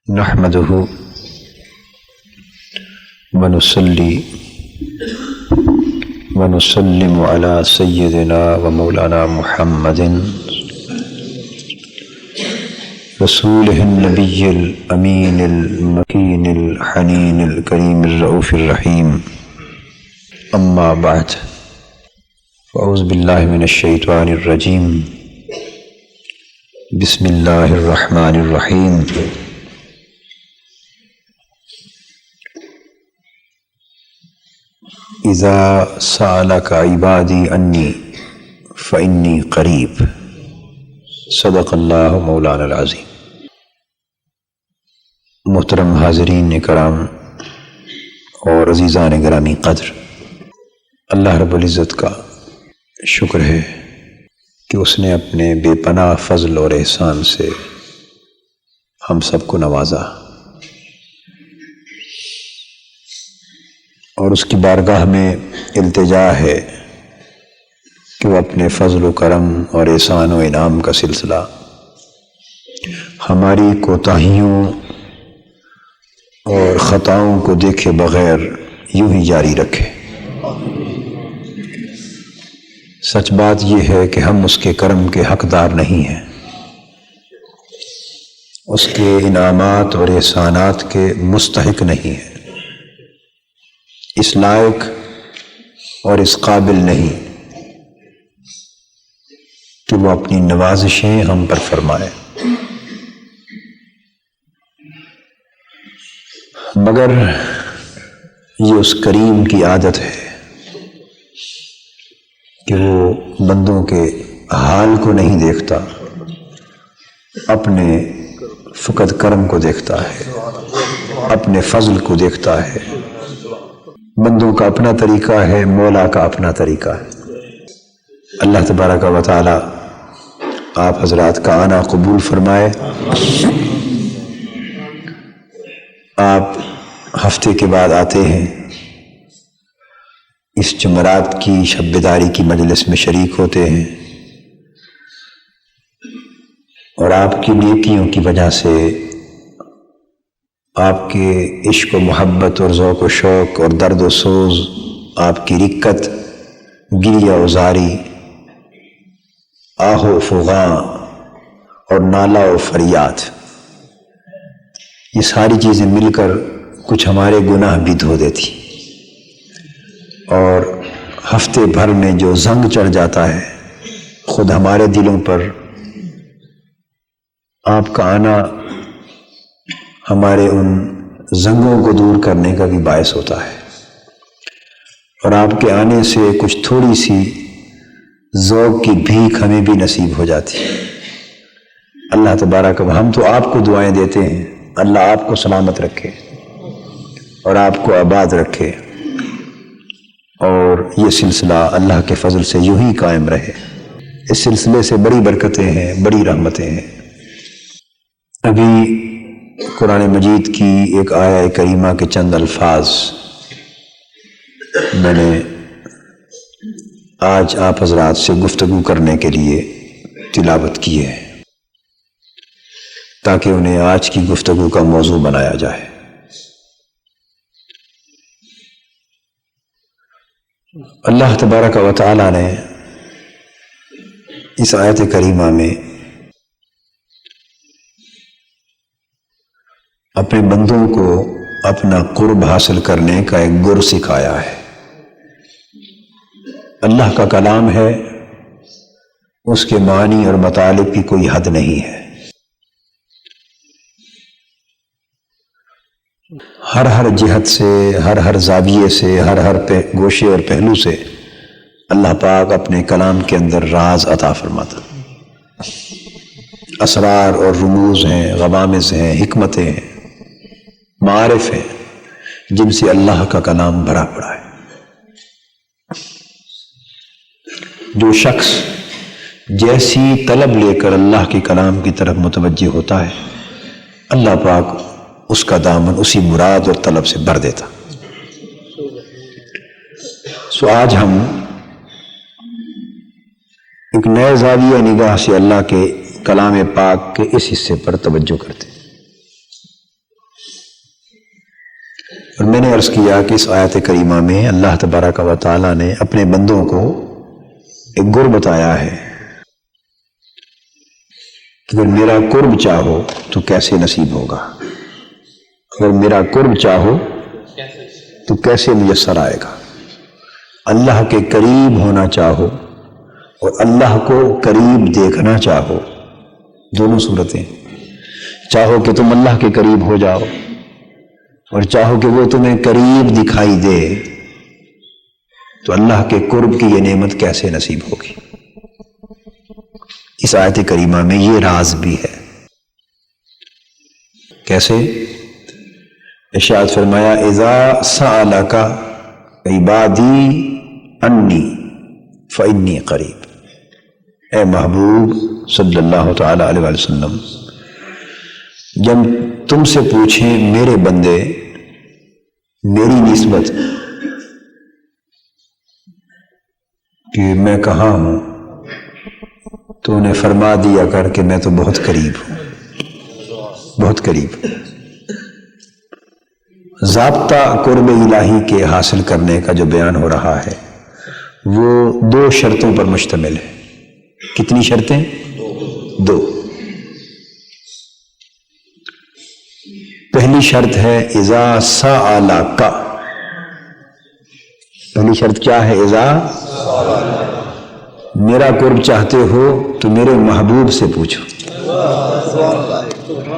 نحمده ونصلي ونسلم على سيدنا ومولانا محمد رسوله النبي الأمين المكين الحنين الكريم الرؤوف الرحيم أما بعد فأعوذ بالله من الشيطان الرجيم بسم الله الرحمن الرحيم اذا سألك عبادی انی فإنی قریب صدق اللہ مولانا العظیم۔ محترم حاضرین کرام اور عزیزان گرامی قدر، اللہ رب العزت کا شکر ہے کہ اس نے اپنے بے پناہ فضل اور احسان سے ہم سب کو نوازا، اور اس کی بارگاہ میں التجا ہے کہ وہ اپنے فضل و کرم اور احسان و انعام کا سلسلہ ہماری کوتاہیوں اور خطاؤں کو دیکھے بغیر یوں ہی جاری رکھے۔ سچ بات یہ ہے کہ ہم اس کے کرم کے حقدار نہیں ہیں، اس کے انعامات اور احسانات کے مستحق نہیں ہیں، اس لائق اور اس قابل نہیں کہ وہ اپنی نوازشیں ہم پر فرمائے، مگر یہ اس کریم کی عادت ہے کہ وہ بندوں کے حال کو نہیں دیکھتا، اپنے فقط کرم کو دیکھتا ہے، اپنے فضل کو دیکھتا ہے۔ بندوں کا اپنا طریقہ ہے، مولا کا اپنا طریقہ ہے۔ اللہ تبارک و تعالی آپ حضرات کا آنا قبول فرمائے۔ آپ ہفتے کے بعد آتے ہیں، اس جمعرات کی شب بیداری کی مجلس میں شریک ہوتے ہیں، اور آپ کی نیکیوں کی وجہ سے، آپ کے عشق و محبت اور ذوق و شوق اور درد و سوز، آپ کی رکت، گریہ و زاری، آہ و فغاں اور نالہ و فریاد، یہ ساری چیزیں مل کر کچھ ہمارے گناہ بھی دھو دیتی، اور ہفتے بھر میں جو زنگ چڑھ جاتا ہے خود ہمارے دلوں پر، آپ کا آنا ہمارے ان زنگوں کو دور کرنے کا بھی باعث ہوتا ہے، اور آپ کے آنے سے کچھ تھوڑی سی ذوق کی بھیک ہمیں بھی نصیب ہو جاتی ہے۔ اللہ تبارک و ہم تو آپ کو دعائیں دیتے ہیں، اللہ آپ کو سلامت رکھے اور آپ کو آباد رکھے، اور یہ سلسلہ اللہ کے فضل سے یوں ہی قائم رہے۔ اس سلسلے سے بڑی برکتیں ہیں، بڑی رحمتیں ہیں۔ ابھی قرآن مجید کی ایک آیہ کریمہ کے چند الفاظ میں نے آج آپ حضرات سے گفتگو کرنے کے لیے تلاوت کی ہے، تاکہ انہیں آج کی گفتگو کا موضوع بنایا جائے۔ اللہ تبارک و تعالی نے اس آیت کریمہ میں اپنے بندوں کو اپنا قرب حاصل کرنے کا ایک گر سکھایا ہے۔ اللہ کا کلام ہے، اس کے معنی اور مطالب کی کوئی حد نہیں ہے۔ ہر جہت سے، ہر زاویے سے، ہر گوشے اور پہلو سے اللہ پاک اپنے کلام کے اندر راز عطا فرماتا، اسرار اور رموز ہیں، غوامض ہیں، حکمتیں ہیں، معارف ہیں، جن سے اللہ کا کلام بھرا پڑا ہے۔ جو شخص جیسی طلب لے کر اللہ کے کلام کی طرف متوجہ ہوتا ہے، اللہ پاک اس کا دامن اسی مراد اور طلب سے بھر دیتا۔ سو آج ہم ایک نئے زاویہ نگاہ سے اللہ کے کلام پاک کے اس حصے پر توجہ کرتے ہیں۔ اور میں نے عرض کیا کہ اس آیت کریمہ میں اللہ تبارک و تعالیٰ نے اپنے بندوں کو ایک گر بتایا ہے کہ اگر میرا قرب چاہو تو کیسے نصیب ہوگا، اگر میرا قرب چاہو تو کیسے میسر آئے گا۔ اللہ کے قریب ہونا چاہو اور اللہ کو قریب دیکھنا چاہو، دونوں صورتیں، چاہو کہ تم اللہ کے قریب ہو جاؤ اور چاہو کہ وہ تمہیں قریب دکھائی دے، تو اللہ کے قرب کی یہ نعمت کیسے نصیب ہوگی۔ اس آیت کریمہ میں یہ راز بھی ہے۔ کیسے؟ ارشاد فرمایا اذا سألک عبادی انی فانی قریب۔ اے محبوب صلی اللہ تعالی علیہ وسلم، جب تم سے پوچھیں میرے بندے میری نسبت کہ میں کہاں ہوں، تو انہیں فرما دیا کر کہ میں تو بہت قریب ہوں، بہت قریب۔ ضابطہ قرب الہی کے حاصل کرنے کا جو بیان ہو رہا ہے وہ 2 شرطوں پر مشتمل ہے۔ کتنی شرطیں؟ 2۔ پہلی شرط ہے اذا سألک، پہلی شرط کیا ہے؟ اذا میرا قرب چاہتے ہو تو میرے محبوب سے پوچھو،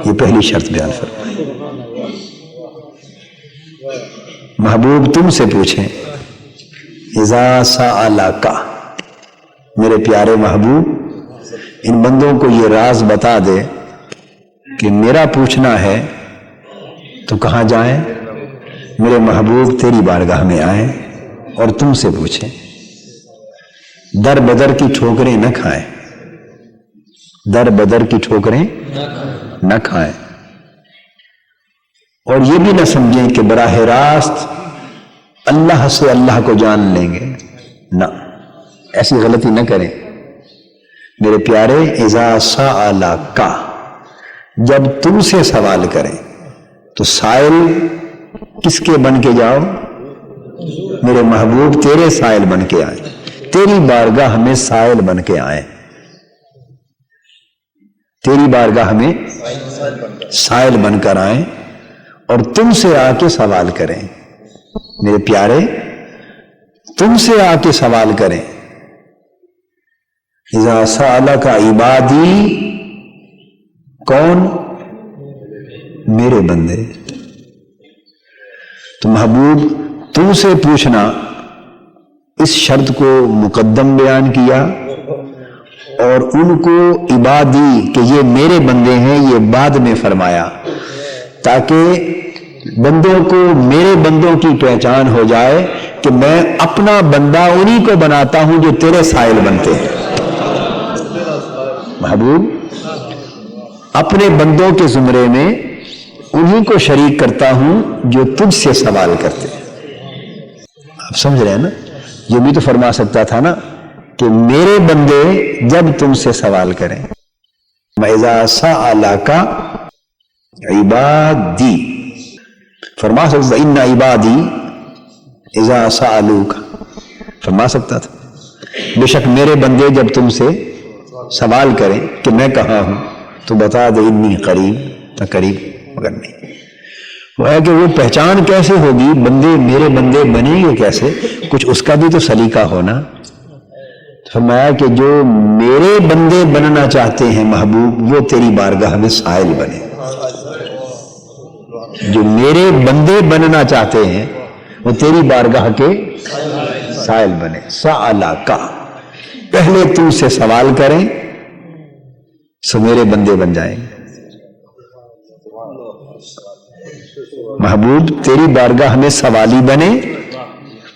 یہ پہلی شرط بیان فرمائی۔ محبوب تم سے پوچھیں، اذا سألک، میرے پیارے محبوب ان بندوں کو یہ راز بتا دے کہ میرا پوچھنا ہے تو کہاں جائیں؟ میرے محبوب تیری بارگاہ میں آئیں اور تم سے پوچھیں، در بدر کی ٹھوکریں نہ کھائیں، در بدر کی ٹھوکریں نہ کھائیں، اور یہ بھی نہ سمجھیں کہ براہ راست اللہ سے اللہ کو جان لیں گے، نہ، ایسی غلطی نہ کریں۔ میرے پیارے اذا سألک، جب تم سے سوال کریں تو سائل کس کے بن کے جاؤ؟ میرے محبوب تیرے سائل بن کے آئیں، تیری بارگاہ میں سائل بن کے آئیں، تیری بارگاہ میں سائل بن کر آئیں اور تم سے آ کے سوال کریں۔ میرے پیارے تم سے آ کے سوال کریں۔ اذا سألک عبادی، کون؟ میرے بندے۔ تو محبوب تم سے پوچھنا، اس شرط کو مقدم بیان کیا اور ان کو عبادی کہ یہ میرے بندے ہیں یہ بعد میں فرمایا، تاکہ بندوں کو میرے بندوں کی پہچان ہو جائے کہ میں اپنا بندہ انہی کو بناتا ہوں جو تیرے سائل بنتے ہیں۔ محبوب اپنے بندوں کے زمرے میں انہی کو شریک کرتا ہوں جو تجھ سے سوال کرتے ہیں۔ آپ سمجھ رہے ہیں نا؟ یہ بھی تو فرما سکتا تھا نا کہ میرے بندے جب تم سے سوال کریں، اذا سألک عبادی، فرما سکتا ان عبادی اذا سألوک، فرما سکتا تھا بے شک میرے بندے جب تم سے سوال کریں کہ میں کہاں ہوں تو بتا دے انی قریب، میں قریب، مگر نہیں۔ وہ ہے کہ وہ پہچان کیسے ہوگی، بندے میرے بندے بنیں گے کیسے، کچھ اس کا بھی تو سلیقہ ہونا۔ فرمایا کہ جو میرے بندے بننا چاہتے ہیں محبوب وہ تیری بارگاہ میں سائل بنے، جو میرے بندے بننا چاہتے ہیں وہ تیری بارگاہ کے سائل بنے۔ سألک، پہلے تم سے سوال کریں سو میرے بندے بن جائیں گے۔ محبوب تیری بارگاہ میں سوالی بنے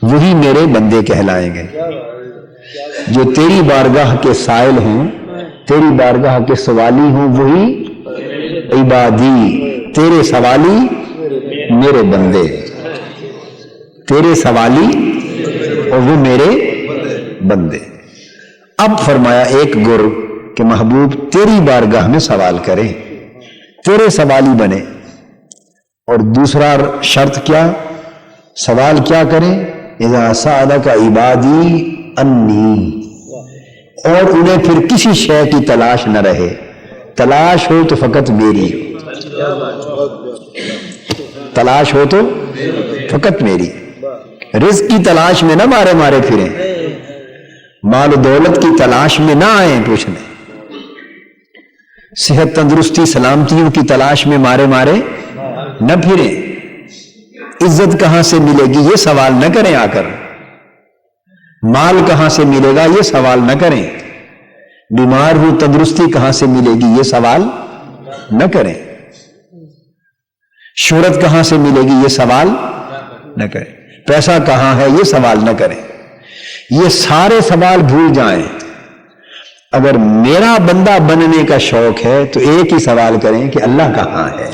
وہی میرے بندے کہلائیں گے، جو تیری بارگاہ کے سائل ہوں، تیری بارگاہ کے سوالی ہوں، وہی عبادی، تیرے سوالی میرے بندے، تیرے سوالی اور وہ میرے بندے۔ اب فرمایا ایک گر کہ محبوب تیری بارگاہ میں سوال کریں، تیرے سوالی بنے، اور دوسرا شرط کیا، سوال کیا کریں، اذا سألک عبادی انی، اور انہیں پھر کسی شے کی تلاش نہ رہے، تلاش ہو تو فقط میری، تلاش ہو تو فقط میری، رزق کی تلاش میں نہ مارے مارے پھریں، مال و دولت کی تلاش میں نہ آئیں پوچھنے، صحت تندرستی سلامتیوں کی تلاش میں مارے مارے نہ پھریں، عزت کہاں سے ملے گی یہ سوال نہ کریں، آ کر مال کہاں سے ملے گا یہ سوال نہ کریں، بیمار ہوں تندرستی کہاں سے ملے گی یہ سوال نہ کریں، شہرت کہاں سے ملے گی یہ سوال نہ کریں، پیسہ کہاں ہے یہ سوال نہ کریں، یہ سارے سوال بھول جائیں۔ اگر میرا بندہ بننے کا شوق ہے تو ایک ہی سوال کریں کہ اللہ کہاں ہے،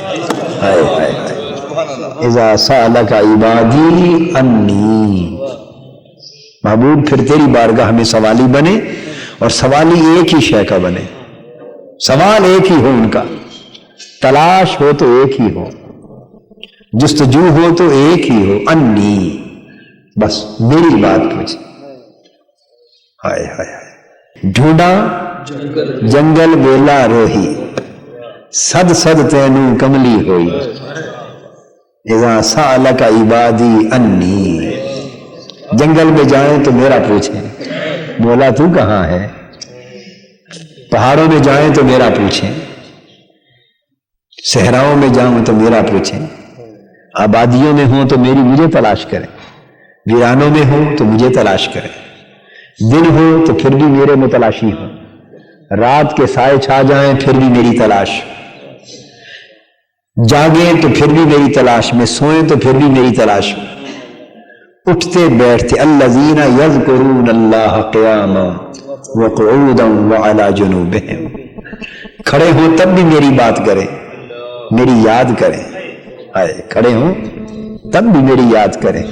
ہائے ہائے ہائے، اذا سألک عبادی انی، محبوب پھر تیری بارگاہ میں سوالی بنے، اور سوالی ایک ہی شے کا بنے، سوال ایک ہی ہو ان کا، تلاش ہو تو ایک ہی ہو، جستجو ہو تو ایک ہی ہو، انی، بس میری بات پوچھ، ہائے ہائے ہائے، ڈھونڈا جنگل بیلا روہی، صد صد تینوں کملی ہوئی، اذا سألک عبادی انی، جنگل میں جائیں تو میرا پوچھیں مولا تو کہاں ہے، پہاڑوں میں جائیں تو میرا پوچھیں، صحراؤں میں جاؤں تو میرا پوچھیں، آبادیوں میں ہوں تو میری مجھے تلاش کریں، ویرانوں میں ہوں تو مجھے تلاش کریں، دن ہو تو پھر بھی میرے متلاشی ہوں، رات کے سائے چھا جائیں پھر بھی میری تلاش، جاگیں تو پھر بھی میری تلاش میں، سوئیں تو پھر بھی میری تلاش، اٹھتے بیٹھتے الذین یذکرون اللہ قیاما وقعودا وعلی جنوبہم، کھڑے ہوں تب بھی میری بات کریں، میری یاد کریں، کھڑے ہوں تب بھی میری یاد کریں،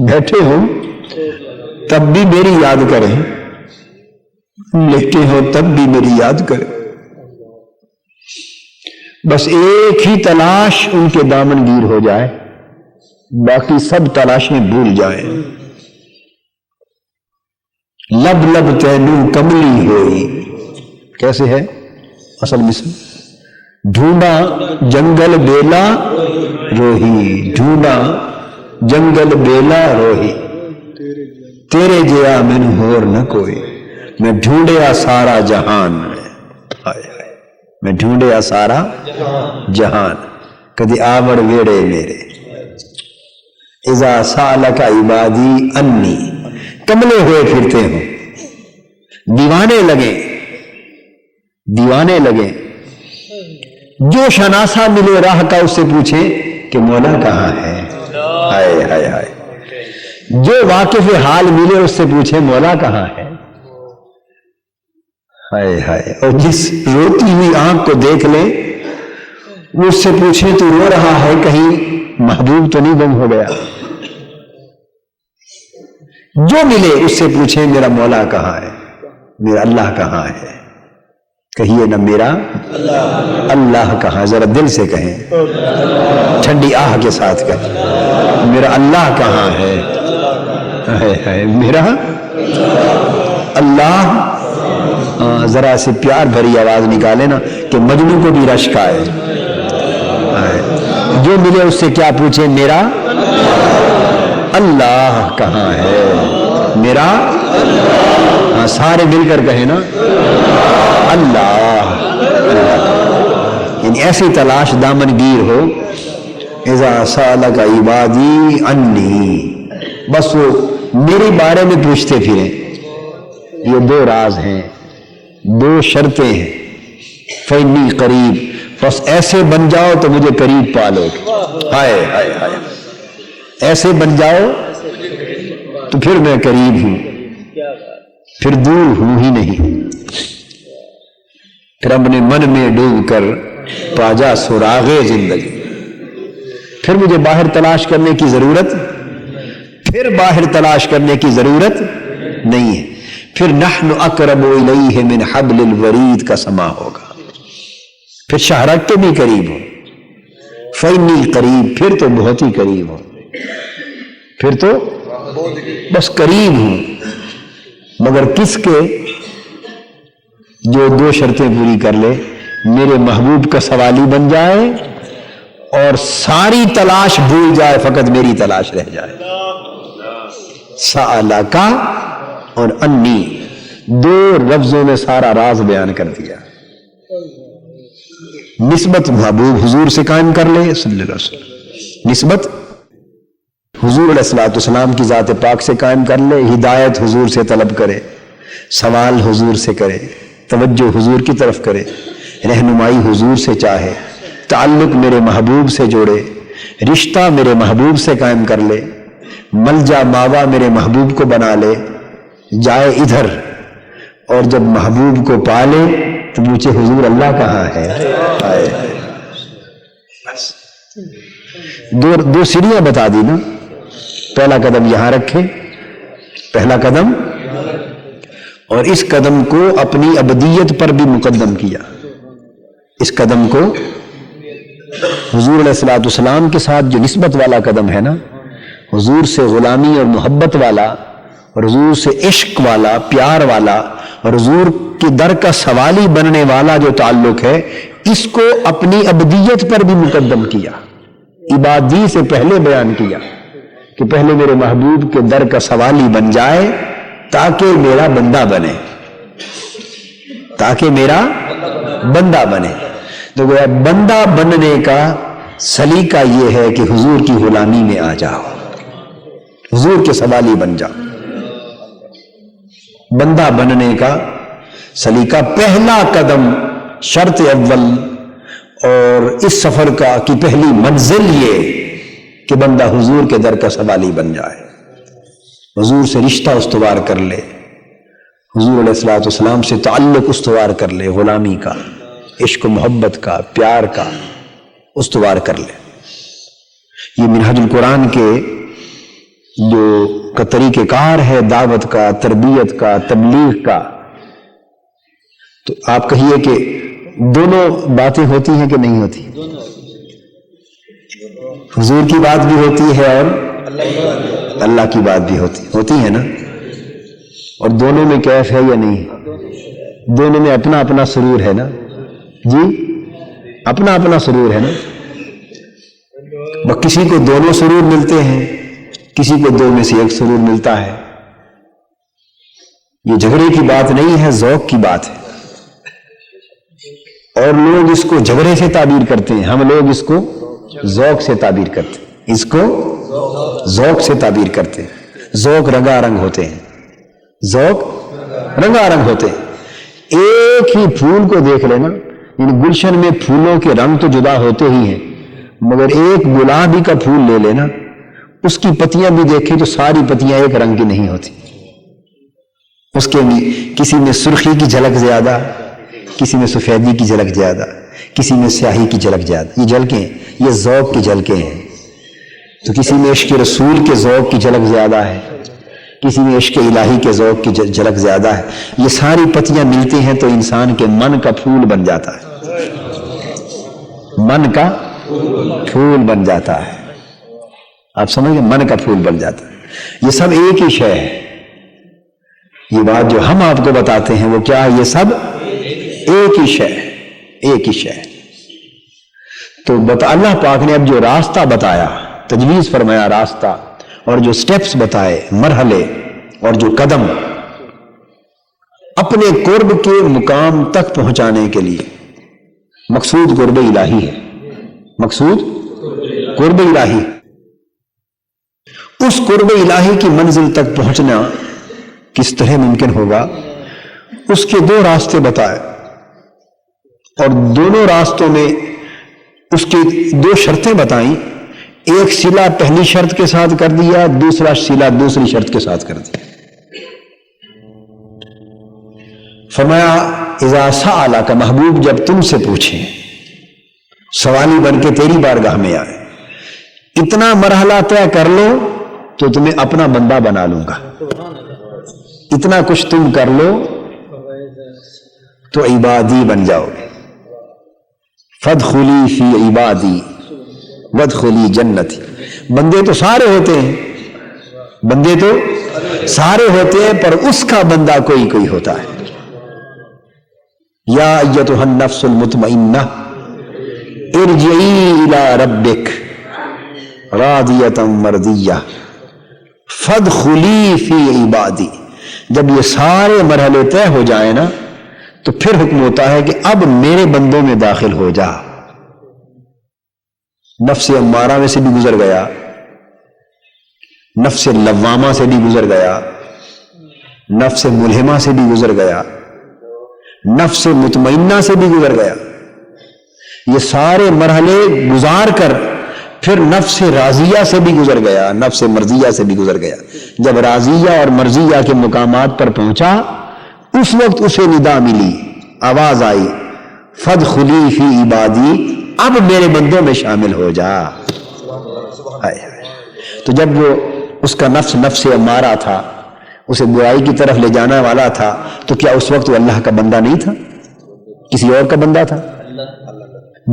بیٹھے ہوں تب بھی میری یاد کریں، لیٹے ہوں تب بھی میری یاد کریں، بس ایک ہی تلاش ان کے دامن گیر ہو جائے، باقی سب تلاشیں بھول جائیں، لب لب تینو کملی ہوئی، کیسے ہے اصل مثل، ڈھونڈا جنگل بیلا روہی، ڈھونڈا جنگل بیلا روہی، تیرے جیا من ہور نہ کوئی، میں ڈھونڈیا سارا جہان، میں ڈھونڈیا سارا جہان، کدی آوڑ ویڑے میرے، اذا سألک عبادی انی، کملے ہوئے پھرتے ہوں، دیوانے لگے، جو شناسا ملے راہ کا اس سے پوچھیں کہ مولا کہاں ہے، ہائے ہائے ہائے، جو واقف حال ملے اس سے پوچھیں مولا کہاں ہے، ہائے ہائے، اور جس روتی ہوئی آنکھ کو دیکھ لے اس سے پوچھیں تو رو رہا ہے کہیں محبوب تو نہیں گم ہو گیا، جو ملے اس سے پوچھیں میرا مولا کہاں ہے، میرا اللہ کہاں ہے، کہیے نا میرا اللہ کہاں، ذرا دل سے کہیں، ٹھنڈی آہ کے ساتھ کہیں، میرا اللہ کہاں ہے، میرا اللہ، ذرا سے پیار بھری آواز نکالے نا کہ مجنوں کو بھی رشک آئے، جو ملے اس سے کیا پوچھے، میرا اللہ کہاں ہے، میرا، سارے مل کر کہیں نا اللہ، یعنی ایسی تلاش دامن گیر ہو، اذا سألک عبادی انی، بس وہ میرے بارے میں پوچھتے پھریں، یہ دو راز ہیں، دو شرطیں ہیں، فإنی قریب، بس ایسے بن جاؤ تو مجھے قریب پالو، ہائے ہائے ہائے، ایسے بن جاؤ تو پھر میں قریب ہوں، پھر دور ہوں ہی نہیں، پھر اپنے من میں ڈوب کر پاجا سراغ زندگی، پھر مجھے باہر تلاش کرنے کی ضرورت، پھر باہر تلاش کرنے کی ضرورت نہیں ہے، پھر نحن اقرب الیہ من حبل الورید کا سما ہوگا، پھر شہرک کے بھی قریب ہو، فإنی قریب، پھر تو بہت ہی قریب ہوں، پھر تو بس قریب ہوں، مگر کس کے؟ جو دو شرطیں پوری کر لے، میرے محبوب کا سوالی بن جائے اور ساری تلاش بھول جائے، فقط میری تلاش رہ جائے۔ سألکا اور انی، دو لفظوں میں سارا راز بیان کر دیا۔ نسبت محبوب حضور سے قائم کر لے صلی اللہ علیہ وسلم، نسبت حضور علیہ الصلوۃ والسلام کی ذات پاک سے قائم کر لے، ہدایت حضور سے طلب کرے، سوال حضور سے کرے، توجہ حضور کی طرف کرے، رہنمائی حضور سے چاہے، تعلق میرے محبوب سے جوڑے، رشتہ میرے محبوب سے قائم کر لے، ملجا ماوا میرے محبوب کو بنا لے، جائے ادھر، اور جب محبوب کو پالے تو پوچھے حضور اللہ کہاں ہے؟ بس دو سیڑھیاں بتا دی نا، پہلا قدم یہاں رکھے، پہلا قدم، اور اس قدم کو اپنی ابدیت پر بھی مقدم کیا، اس قدم کو حضور علیہ الصلوۃ والسلام کے ساتھ جو نسبت والا قدم ہے نا، حضور سے غلامی اور محبت والا، اور حضور سے عشق والا، پیار والا، اور حضور کی در کا سوالی بننے والا جو تعلق ہے، اس کو اپنی ابدیت پر بھی مقدم کیا، عبادی سے پہلے بیان کیا کہ پہلے میرے محبوب کے در کا سوالی بن جائے تاکہ میرا بندہ بنے، تاکہ میرا بندہ بنے۔ تو گویا بندہ بننے کا سلیقہ یہ ہے کہ حضور کی غلامی میں آ جاؤ، حضور کے سوالی بن جاؤ۔ بندہ بننے کا سلیقہ، پہلا قدم، شرط اول اور اس سفر کا کی پہلی منزل یہ کہ بندہ حضور کے در کا سوالی بن جائے، حضور سے رشتہ استوار کر لے، حضور علیہ الصلوۃ والسلام سے تعلق استوار کر لے، غلامی کا، عشق و محبت کا، پیار کا استوار کر لے۔ یہ منہاج القرآن کے جو کا طریقہ کار ہے، دعوت کا، تربیت کا، تبلیغ کا۔ تو آپ کہیے کہ دونوں باتیں ہوتی ہیں کہ نہیں ہوتی؟ حضور کی بات بھی ہوتی ہے اور اللہ کی بات بھی ہوتی ہے نا، اور دونوں میں کیف ہے یا نہیں؟ دونوں میں اپنا اپنا سرور ہے نا، جی اپنا اپنا سرور ہے نا۔ کسی کو دونوں سرور ملتے ہیں، کسی کو دو میں سے ایک سرور ملتا ہے۔ یہ جھگڑے کی بات نہیں ہے، ذوق کی بات ہے، اور لوگ اس کو جھگڑے سے تعبیر کرتے ہیں، ہم لوگ اس کو ذوق سے تعبیر کرتے ہیں، اس کو ذوق سے تعبیر کرتے ہیں۔ ذوق رنگا رنگ ہوتے ہیں، ذوق رنگا رنگ ہوتے ہیں۔ ایک ہی پھول کو دیکھ لینا، ان گلشن میں پھولوں کے رنگ تو جدا ہوتے ہی ہیں، مگر ایک گلابی کا پھول لے لینا، اس کی پتیاں بھی دیکھیں تو ساری پتیاں ایک رنگ کی نہیں ہوتی، اس کے کسی میں سرخی کی جھلک زیادہ، کسی میں سفیدی کی جھلک زیادہ، کسی میں سیاہی کی جھلک زیادہ۔ یہ جھلکیں، یہ ذوق کی جھلکیں ہیں۔ تو کسی میں عشق رسول کے ذوق کی جھلک زیادہ ہے، کسی میں عشق الہی کے ذوق کی جھلک زیادہ ہے۔ یہ ساری پتیاں ملتی ہیں تو انسان کے من کا پھول بن جاتا ہے، من کا پھول بن جاتا ہے۔ آپ سمجھ گئے؟ من کا پھول بن جاتا ہے۔ یہ سب ایک ہی شے ہے۔ یہ بات جو ہم آپ کو بتاتے ہیں وہ کیا ہے؟ یہ سب ایک ہی شے، ایک ہی شے۔ تو اللہ پاک نے اب جو راستہ بتایا، تجویز فرمایا راستہ، اور جو سٹیپس بتائے، مرحلے اور جو قدم اپنے قرب کے مقام تک پہنچانے کے لیے، مقصود قرب الہی ہے، مقصود قرب الہی۔ اس قرب الہی کی منزل تک پہنچنا کس طرح ممکن ہوگا؟ اس کے دو راستے بتائے، اور دونوں راستوں میں اس کی دو شرطیں بتائیں۔ ایک صلہ پہلی شرط کے ساتھ کر دیا، دوسرا صلہ دوسری شرط کے ساتھ کر دیا۔ فرمایا اذا سألک، محبوب جب تم سے پوچھیں، سوالی بن کے تیری بارگاہ میں آئے، اتنا مرحلہ طے کر لو تو تمہیں اپنا بندہ بنا لوں گا، اتنا کچھ تم کر لو تو عبادی بن جاؤ گے۔ فادخلی فی عبادی، وادخلی جنتی. بندے تو سارے ہوتے ہیں، بندے تو سارے ہوتے ہیں، پر اس کا بندہ کوئی کوئی ہوتا ہے. یا ایتھا النفس المطمئنہ ارجعی الی ربک راضیۃ مرضیہ فادخلی فی عبادی. جب یہ سارے مرحلے طے ہو جائیں نا تو پھر حکم ہوتا ہے کہ اب میرے بندوں میں داخل ہو جا. نفس امارہ میں سے بھی گزر گیا، نفس لوامہ سے بھی گزر گیا، نفس ملہمہ سے بھی گزر گیا، نفس مطمئنہ سے بھی گزر گیا. یہ سارے مرحلے گزار کر پھر نفس راضیہ سے بھی گزر گیا، نفس مرضیہ سے بھی گزر گیا. جب راضیہ اور مرضیہ کے مقامات پر پہنچا اس وقت اسے ندا ملی، آواز آئی فادخلی فی عبادی، اب میرے بندوں میں شامل ہو جا. تو جب وہ اس کا نفس نفس امارہ تھا، اسے برائی کی طرف لے جانا والا تھا، تو کیا اس وقت وہ اللہ کا بندہ نہیں تھا؟ کسی اور کا بندہ تھا؟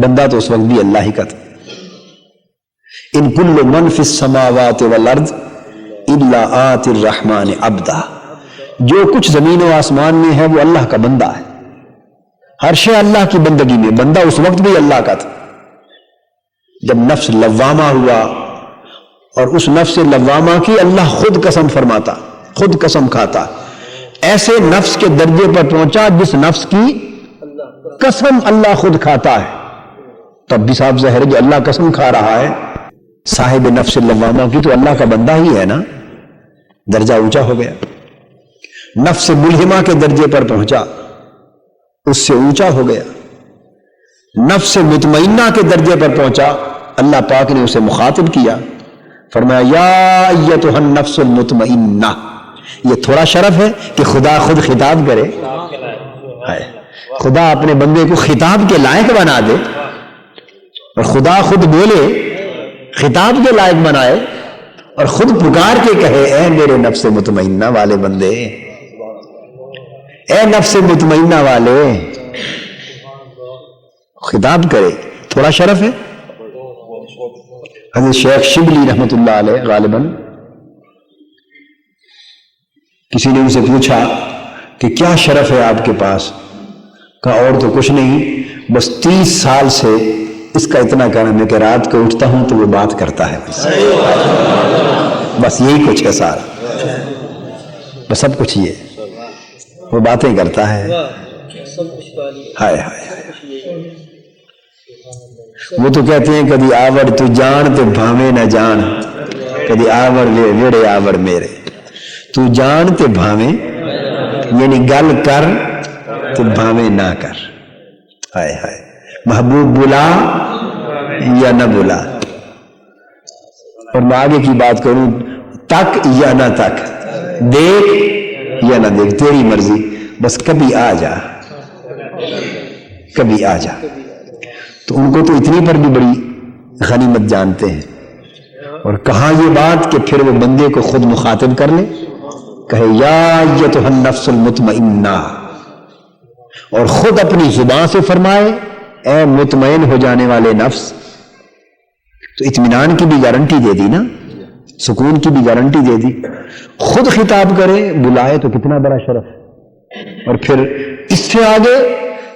بندہ تو اس وقت بھی اللہ ہی کا تھا. ان کل من فی السماوات والارض الا آتی الرحمن عبدا. جو کچھ زمین و آسمان میں ہے وہ اللہ کا بندہ ہے. ہر شے اللہ کی بندگی میں، بندہ اس وقت بھی اللہ کا تھا. جب نفس لوامہ ہوا اور اس نفس لوامہ کی اللہ خود قسم فرماتا، خود قسم کھاتا، ایسے نفس کے درجے پر پہنچا جس نفس کی قسم اللہ خود کھاتا ہے. تب بھی صاحب ظاہر ہے جو اللہ قسم کھا رہا ہے صاحب نفس لوامہ کی تو اللہ کا بندہ ہی ہے نا، درجہ اونچا ہو گیا. نفس ملہمہ کے درجے پر پہنچا، اس سے اونچا ہو گیا. نفس مطمئنہ کے درجے پر پہنچا، اللہ پاک نے اسے مخاطب کیا، فرمایا یا ایتھا النفس المطمئنہ. یہ تھوڑا شرف ہے کہ خدا خود خطاب کرے، خدا اپنے بندے کو خطاب کے لائق بنا دے اور خدا خود بولے، خطاب کے لائق بنائے اور خود پکار کے کہے اے میرے نفس مطمئنہ والے بندے، اے نفس مطمئنہ والے، خطاب کرے. تھوڑا شرف ہے. حضرت شیخ شبلی رحمت اللہ علیہ غالباً کسی نے ان سے پوچھا کہ کیا شرف ہے آپ کے پاس؟ کہا اور تو کچھ نہیں، بس 30 سال سے اس کا اتنا کرم ہے کہ رات کو اٹھتا ہوں تو وہ بات کرتا ہے، بس یہی کچھ ہے سارا، بس سب کچھ یہ وہ باتیں کرتا ہے. ہائے ہائے وہ تو کہتے ہیں کدی آوڑ تو جان تے بھاوے نہ جان، کدی آوڑ ویڑے آوڑ میرے، تو جان تے بھاوے، یعنی گل کر تے بھاوے نہ کر. ہائے ہائے محبوب بلا یا نہ بلا. اور میں آگے کی بات کروں، تک یا نہ تک، دیکھ یا نہ دیکھ، تیری مرضی، بس کبھی آ جا، کبھی آ جا. تو ان کو تو اتنی پر بھی بڑی غنیمت جانتے ہیں. اور کہاں یہ بات کہ پھر وہ بندے کو خود مخاطب کر لے، کہے یا ایتھا النفس المطمئنہ، اور خود اپنی زبان سے فرمائے اے مطمئن ہو جانے والے نفس. تو اطمینان کی بھی گارنٹی دے دی نا، سکون کی بھی گارنٹی دے دی. خود خطاب کرے، بلائے تو کتنا بڑا شرف. اور پھر اس سے آگے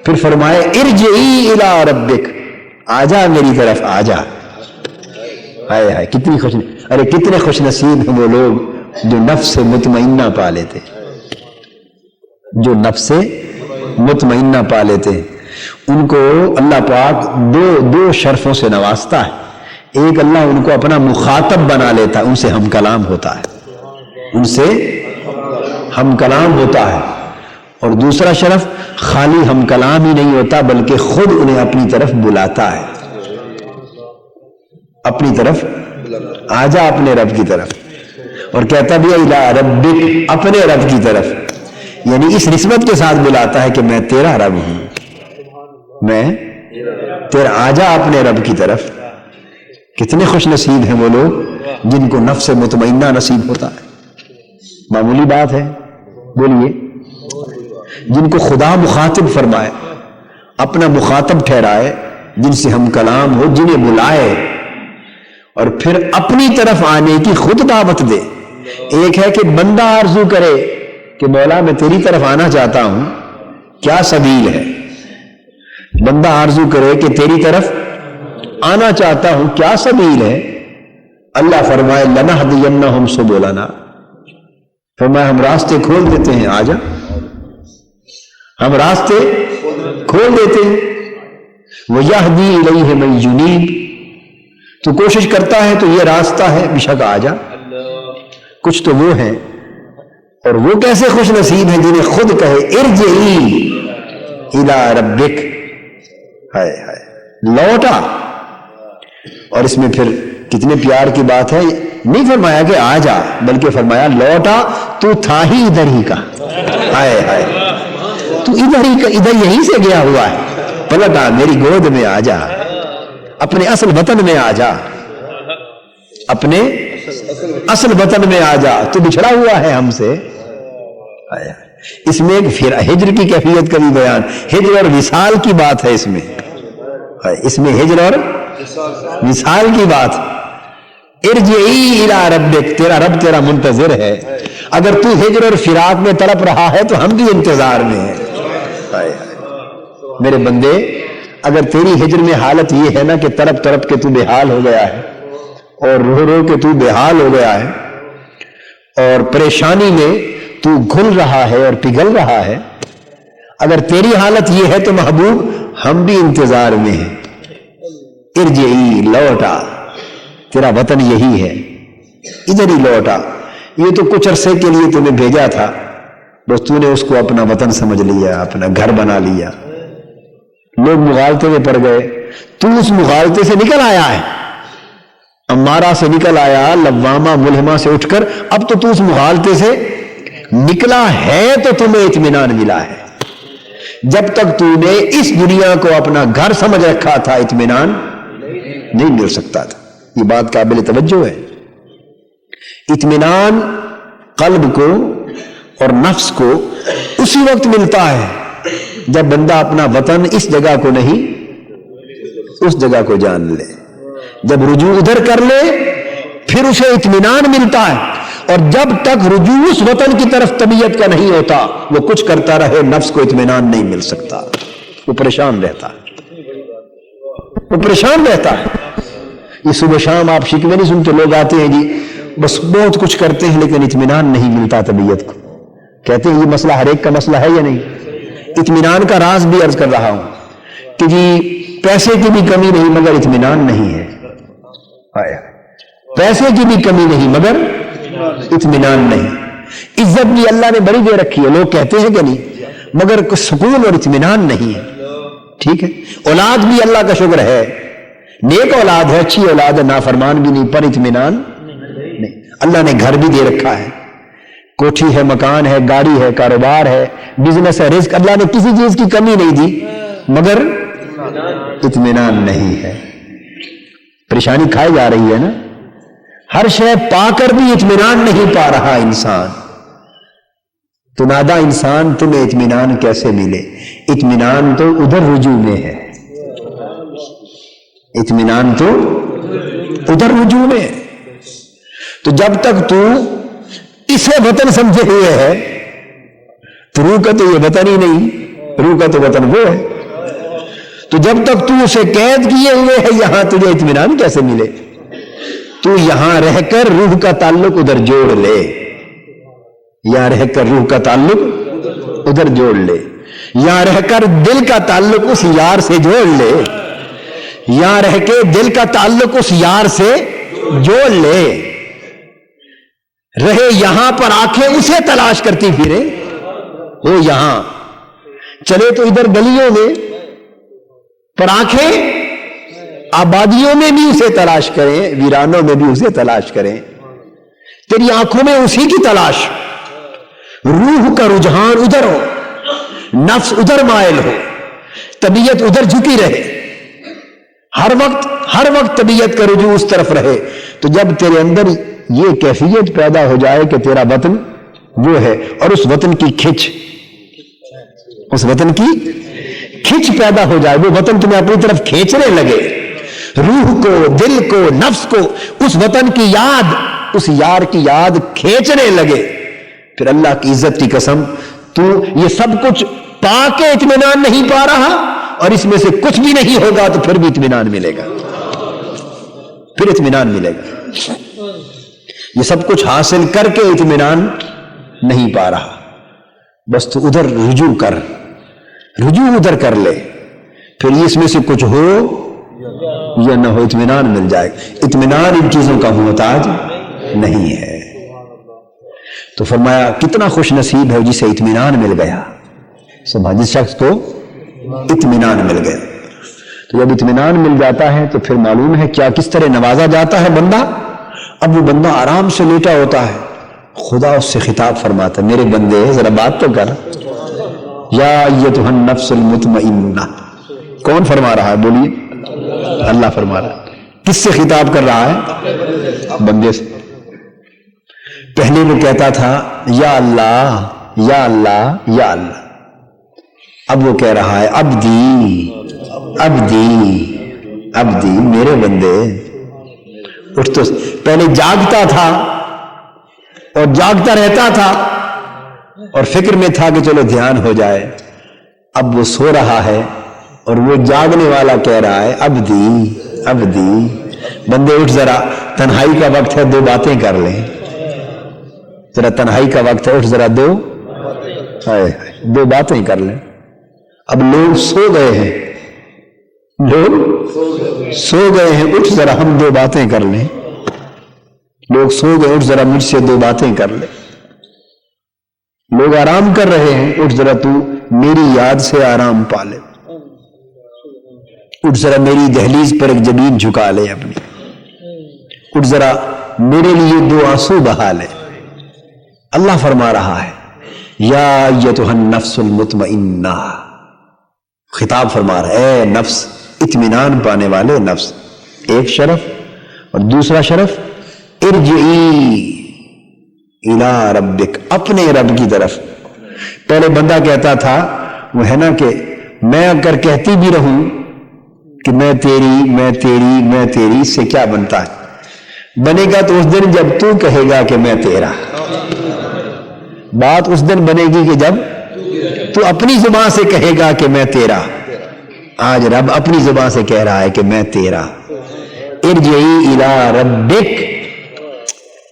پھر فرمائے ارجعی الی ربک، آ جا میری طرف آ جا. ہائے ہائے کتنی خوش، ارے کتنے خوش نصیب ہیں وہ لوگ جو نفس مطمئنہ پا لیتے، جو نفس مطمئنہ پا لیتے. ان کو اللہ پاک دو شرفوں سے نوازتا ہے. ایک اللہ ان کو اپنا مخاطب بنا لیتا ہے، ان سے ہم کلام ہوتا ہے، ان سے ہم کلام ہوتا ہے. اور دوسرا شرف خالی ہم کلام ہی نہیں ہوتا بلکہ خود انہیں اپنی طرف بلاتا ہے، اپنی طرف آ جا اپنے رب کی طرف. اور کہتا بھی الی ربک، اپنے رب کی طرف، یعنی اس نسبت کے ساتھ بلاتا ہے کہ میں تیرا رب ہوں، میں تیرا، آ جا اپنے رب کی طرف. کتنے خوش نصیب ہیں وہ لوگ جن کو نفس مطمئنہ نصیب ہوتا ہے. معمولی بات ہے، بولیے. جن کو خدا مخاطب فرمائے، اپنا مخاطب ٹھہرائے، جن سے ہم کلام ہو، جنہیں بلائے اور پھر اپنی طرف آنے کی خود دعوت دے. ایک ہے کہ بندہ آرزو کرے کہ مولا میں تیری طرف آنا چاہتا ہوں، کیا سبیل ہے؟ بندہ آرزو کرے کہ تیری طرف آنا چاہتا ہوں، کیا سبیل ہے؟ اللہ فرمائے لنہدینہم سبلنا، فرمایا ہم راستے کھول دیتے ہیں، آ جا، ہم راستے کھول دیتے ہیں. وَيَهْدِي إِلَيْهِ مَن يُنِيبُ، تو کوشش کرتا ہے تو یہ راستہ ہے، بے شک آ جا. کچھ تو وہ ہیں، اور وہ کیسے خوش نصیب ہیں جنہیں خود کہے ارجعی الی ربک، ہائے ہائے لوٹا. اور اس میں پھر کتنے پیار کی بات ہے، نہیں فرمایا کہ آ جا، بلکہ فرمایا لوٹا تو تھا ہی ادھر ہی کا، ہائے ہائے تو ادھر ہی کا، ادھر یہیں سے گیا ہوا ہے، پلٹا میری گود میں آ جا، اپنے اصل وطن میں آ جا، اپنے اصل وطن میں آ جا، تو بچھڑا ہوا ہے ہم سے. اس میں پھر ہجر کی کیفیت کا بھی بیان، ہجر اور وصال کی بات ہے اس میں ہجر اور وصال کی بات. ارجعی الی ربک، تیرا رب تیرا منتظر ہے. اگر تو ہجر اور فراق میں تڑپ رہا ہے تو ہم بھی انتظار میں ہیں. میرے بندے، اگر تیری ہجر میں حالت یہ ہے نا کہ تڑپ تڑپ کے تو بے حال ہو گیا ہے، اور رو رو کے تو بے حال ہو گیا ہے، اور پریشانی میں تو گھل رہا ہے اور پگھل رہا ہے، اگر تیری حالت یہ ہے تو محبوب ہم بھی انتظار میں ہیں. ارجعی، لوٹا، تیرا وطن یہی ہے، ادھر ہی لوٹا. یہ تو کچھ عرصے کے لیے تمہیں بھیجا تھا، بس تو نے اس کو اپنا وطن سمجھ لیا، اپنا گھر بنا لیا. لوگ مغالطے میں پڑ گئے، تو اس مغالطے سے نکل آیا ہے، امارہ سے نکل آیا، لوامہ ملہمہ سے اٹھ کر اب تو اس مغالطے سے نکلا ہے، تو تمہیں اطمینان ملا ہے. جب تک تو نے اس دنیا کو اپنا گھر سمجھ رکھا تھا اطمینان نہیں مل سکتا تھا. یہ بات قابل توجہ ہے. اطمینان قلب کو اور نفس کو اسی وقت ملتا ہے جب بندہ اپنا وطن اس جگہ کو نہیں اس جگہ کو جان لے. جب رجوع ادھر کر لے پھر اسے اطمینان ملتا ہے. اور جب تک رجوع اس وطن کی طرف طبیعت کا نہیں ہوتا، وہ کچھ کرتا رہے، نفس کو اطمینان نہیں مل سکتا، وہ پریشان رہتا ہے، وہ پریشان رہتا ہے. یہ صبح شام آپ شکوے نہیں سنتے، لوگ آتے ہیں جی بس بہت کچھ کرتے ہیں لیکن اطمینان نہیں ملتا طبیعت کو. کہتے ہیں یہ مسئلہ ہر ایک کا مسئلہ ہے یا نہیں؟ اطمینان کا راز بھی عرض کر رہا ہوں کہ جی پیسے کی بھی کمی نہیں مگر اطمینان نہیں ہے. پیسے کی بھی کمی نہیں مگر اطمینان نہیں. عزت بھی اللہ نے بڑی دے رکھی ہے، لوگ کہتے ہیں کہ نہیں، مگر سکون اور اطمینان نہیں ہے. ٹھیک ہے، اولاد بھی اللہ کا شکر ہے، نیک اولاد ہے، اچھی اولاد ہے، نافرمان بھی نہیں، پر اطمینان نہیں. اللہ نے گھر بھی دے رکھا ہے، کوٹھی ہے، مکان ہے، گاڑی ہے، کاروبار ہے، بزنس ہے، رزق، اللہ نے کسی چیز کی کمی نہیں دی مگر اطمینان نہیں ہے. پریشانی کھائی جا رہی ہے نا، ہر شے پا کر بھی اطمینان نہیں پا رہا انسان. تو نادا انسان، تمہیں اطمینان کیسے ملے؟ اطمینان تو ادھر رجوع میں ہے، اطمینان تو ادھر رجوع میں ہے. تو جب تک تو اسے وطن سمجھے ہوئے ہے تو روح کا تو یہ وطن ہی نہیں، روح کا تو وطن وہ ہے. تو جب تک تو اسے قید کیے ہوئے ہے یہاں، تجھے اطمینان کیسے ملے؟ تو یہاں رہ کر روح کا تعلق ادھر جوڑ لے، یہاں رہ کر روح کا تعلق ادھر جوڑ لے، یہاں رہ کر دل کا تعلق اس یار سے جوڑ لے، یہاں رہ کے دل کا تعلق اس یار سے جوڑ لے. رہے یہاں پر آنکھیں اسے تلاش کرتی پھرے، وہ یہاں چلے تو ادھر گلیوں میں، پر آنکھیں آبادیوں میں بھی اسے تلاش کریں، ویرانوں میں بھی اسے تلاش کریں. تیری آنکھوں میں اسی کی تلاش، روح کا رجحان ادھر ہو، نفس ادھر مائل ہو، طبیعت ادھر جھکی رہے، ہر وقت طبیعت کا رجوع اس طرف رہے. تو جب تیرے اندر یہ کیفیت پیدا ہو جائے کہ تیرا وطن وہ ہے، اور اس وطن کی کھچ پیدا ہو جائے، وہ وطن تمہیں اپنی طرف کھینچنے لگے، روح کو, دل کو, نفس کو اس وطن کی یاد, اس یار کی یاد کھینچنے لگے, پھر اللہ کی عزت کی قسم تو یہ سب کچھ پا کے اطمینان نہیں پا رہا, اور اس میں سے کچھ بھی نہیں ہوگا تو پھر بھی اطمینان ملے گا, پھر اطمینان ملے گا. یہ سب کچھ حاصل کر کے اطمینان نہیں پا رہا, بس تو ادھر رجوع کر, رجوع ادھر کر لے, پھر اس میں سے کچھ ہو یا نہ ہو اطمینان مل جائے گا. اطمینان ان چیزوں کا محتاج نہیں ہے. تو فرمایا کتنا خوش نصیب ہے جسے اطمینان مل گیا, جس شخص کو اطمینان مل گیا. تو جب اطمینان مل جاتا ہے تو پھر معلوم ہے کیا کس طرح نوازا جاتا ہے بندہ. اب وہ بندہ آرام سے لیٹا ہوتا ہے, خدا اس سے خطاب فرماتا ہے, میرے بندے ذرا بات تو کر, یا ایتھا النفس المطمئنہ. کون فرما رہا ہے؟ بولیے, اللہ فرما رہا ہے. کس سے خطاب کر رہا ہے؟ بندے سے. پہلے وہ کہتا تھا یا اللہ یا اللہ یا اللہ, اب وہ کہہ رہا ہے عبدی عبدی عبدی, میرے بندے. اٹھ تو پہلے جاگتا تھا اور جاگتا رہتا تھا اور فکر میں تھا کہ چلو دھیان ہو جائے, اب وہ سو رہا ہے اور وہ جاگنے والا کہہ رہا ہے عبدی عبدی. بندے اٹھ, ذرا تنہائی کا وقت ہے, دو باتیں کر لیں. ذرا تنہائی کا وقت ہے, اٹھ ذرا دو باتیں کر لیں. اب لوگ سو گئے ہیں, لوگ سو گئے ہیں, اٹھ ذرا ہم دو باتیں کر لیں. لوگ سو گئے, اٹھ ذرا مجھ سے دو باتیں کر لیں. لوگ آرام کر رہے ہیں, اٹھ ذرا تو میری یاد سے آرام پا لے. اٹھ ذرا میری دہلیز پر ایک جبین جھکا لے اپنی. اٹھ ذرا میرے لیے دو آنسو بہا لے. اللہ فرما رہا ہے یا ایتھا النفس المطمئنہ, خطاب فرما رہا ہے اے نفس, اطمینان پانے والے نفس. ایک شرف, اور دوسرا شرف ارجعی الی ربک, اپنے رب کی طرف. پہلے بندہ کہتا تھا وہ ہے نا کہ میں اگر کہتی بھی رہوں کہ میں تیری میں تیری میں تیری, اس سے کیا بنتا ہے؟ بنے گا تو اس دن جب تو کہے گا کہ میں تیرا. بات اس دن بنے گی کہ جب تو اپنی زبان سے کہے گا کہ میں تیرا. آج رب اپنی زبان سے کہہ رہا ہے کہ میں تیرا. ارجعی الی ربک,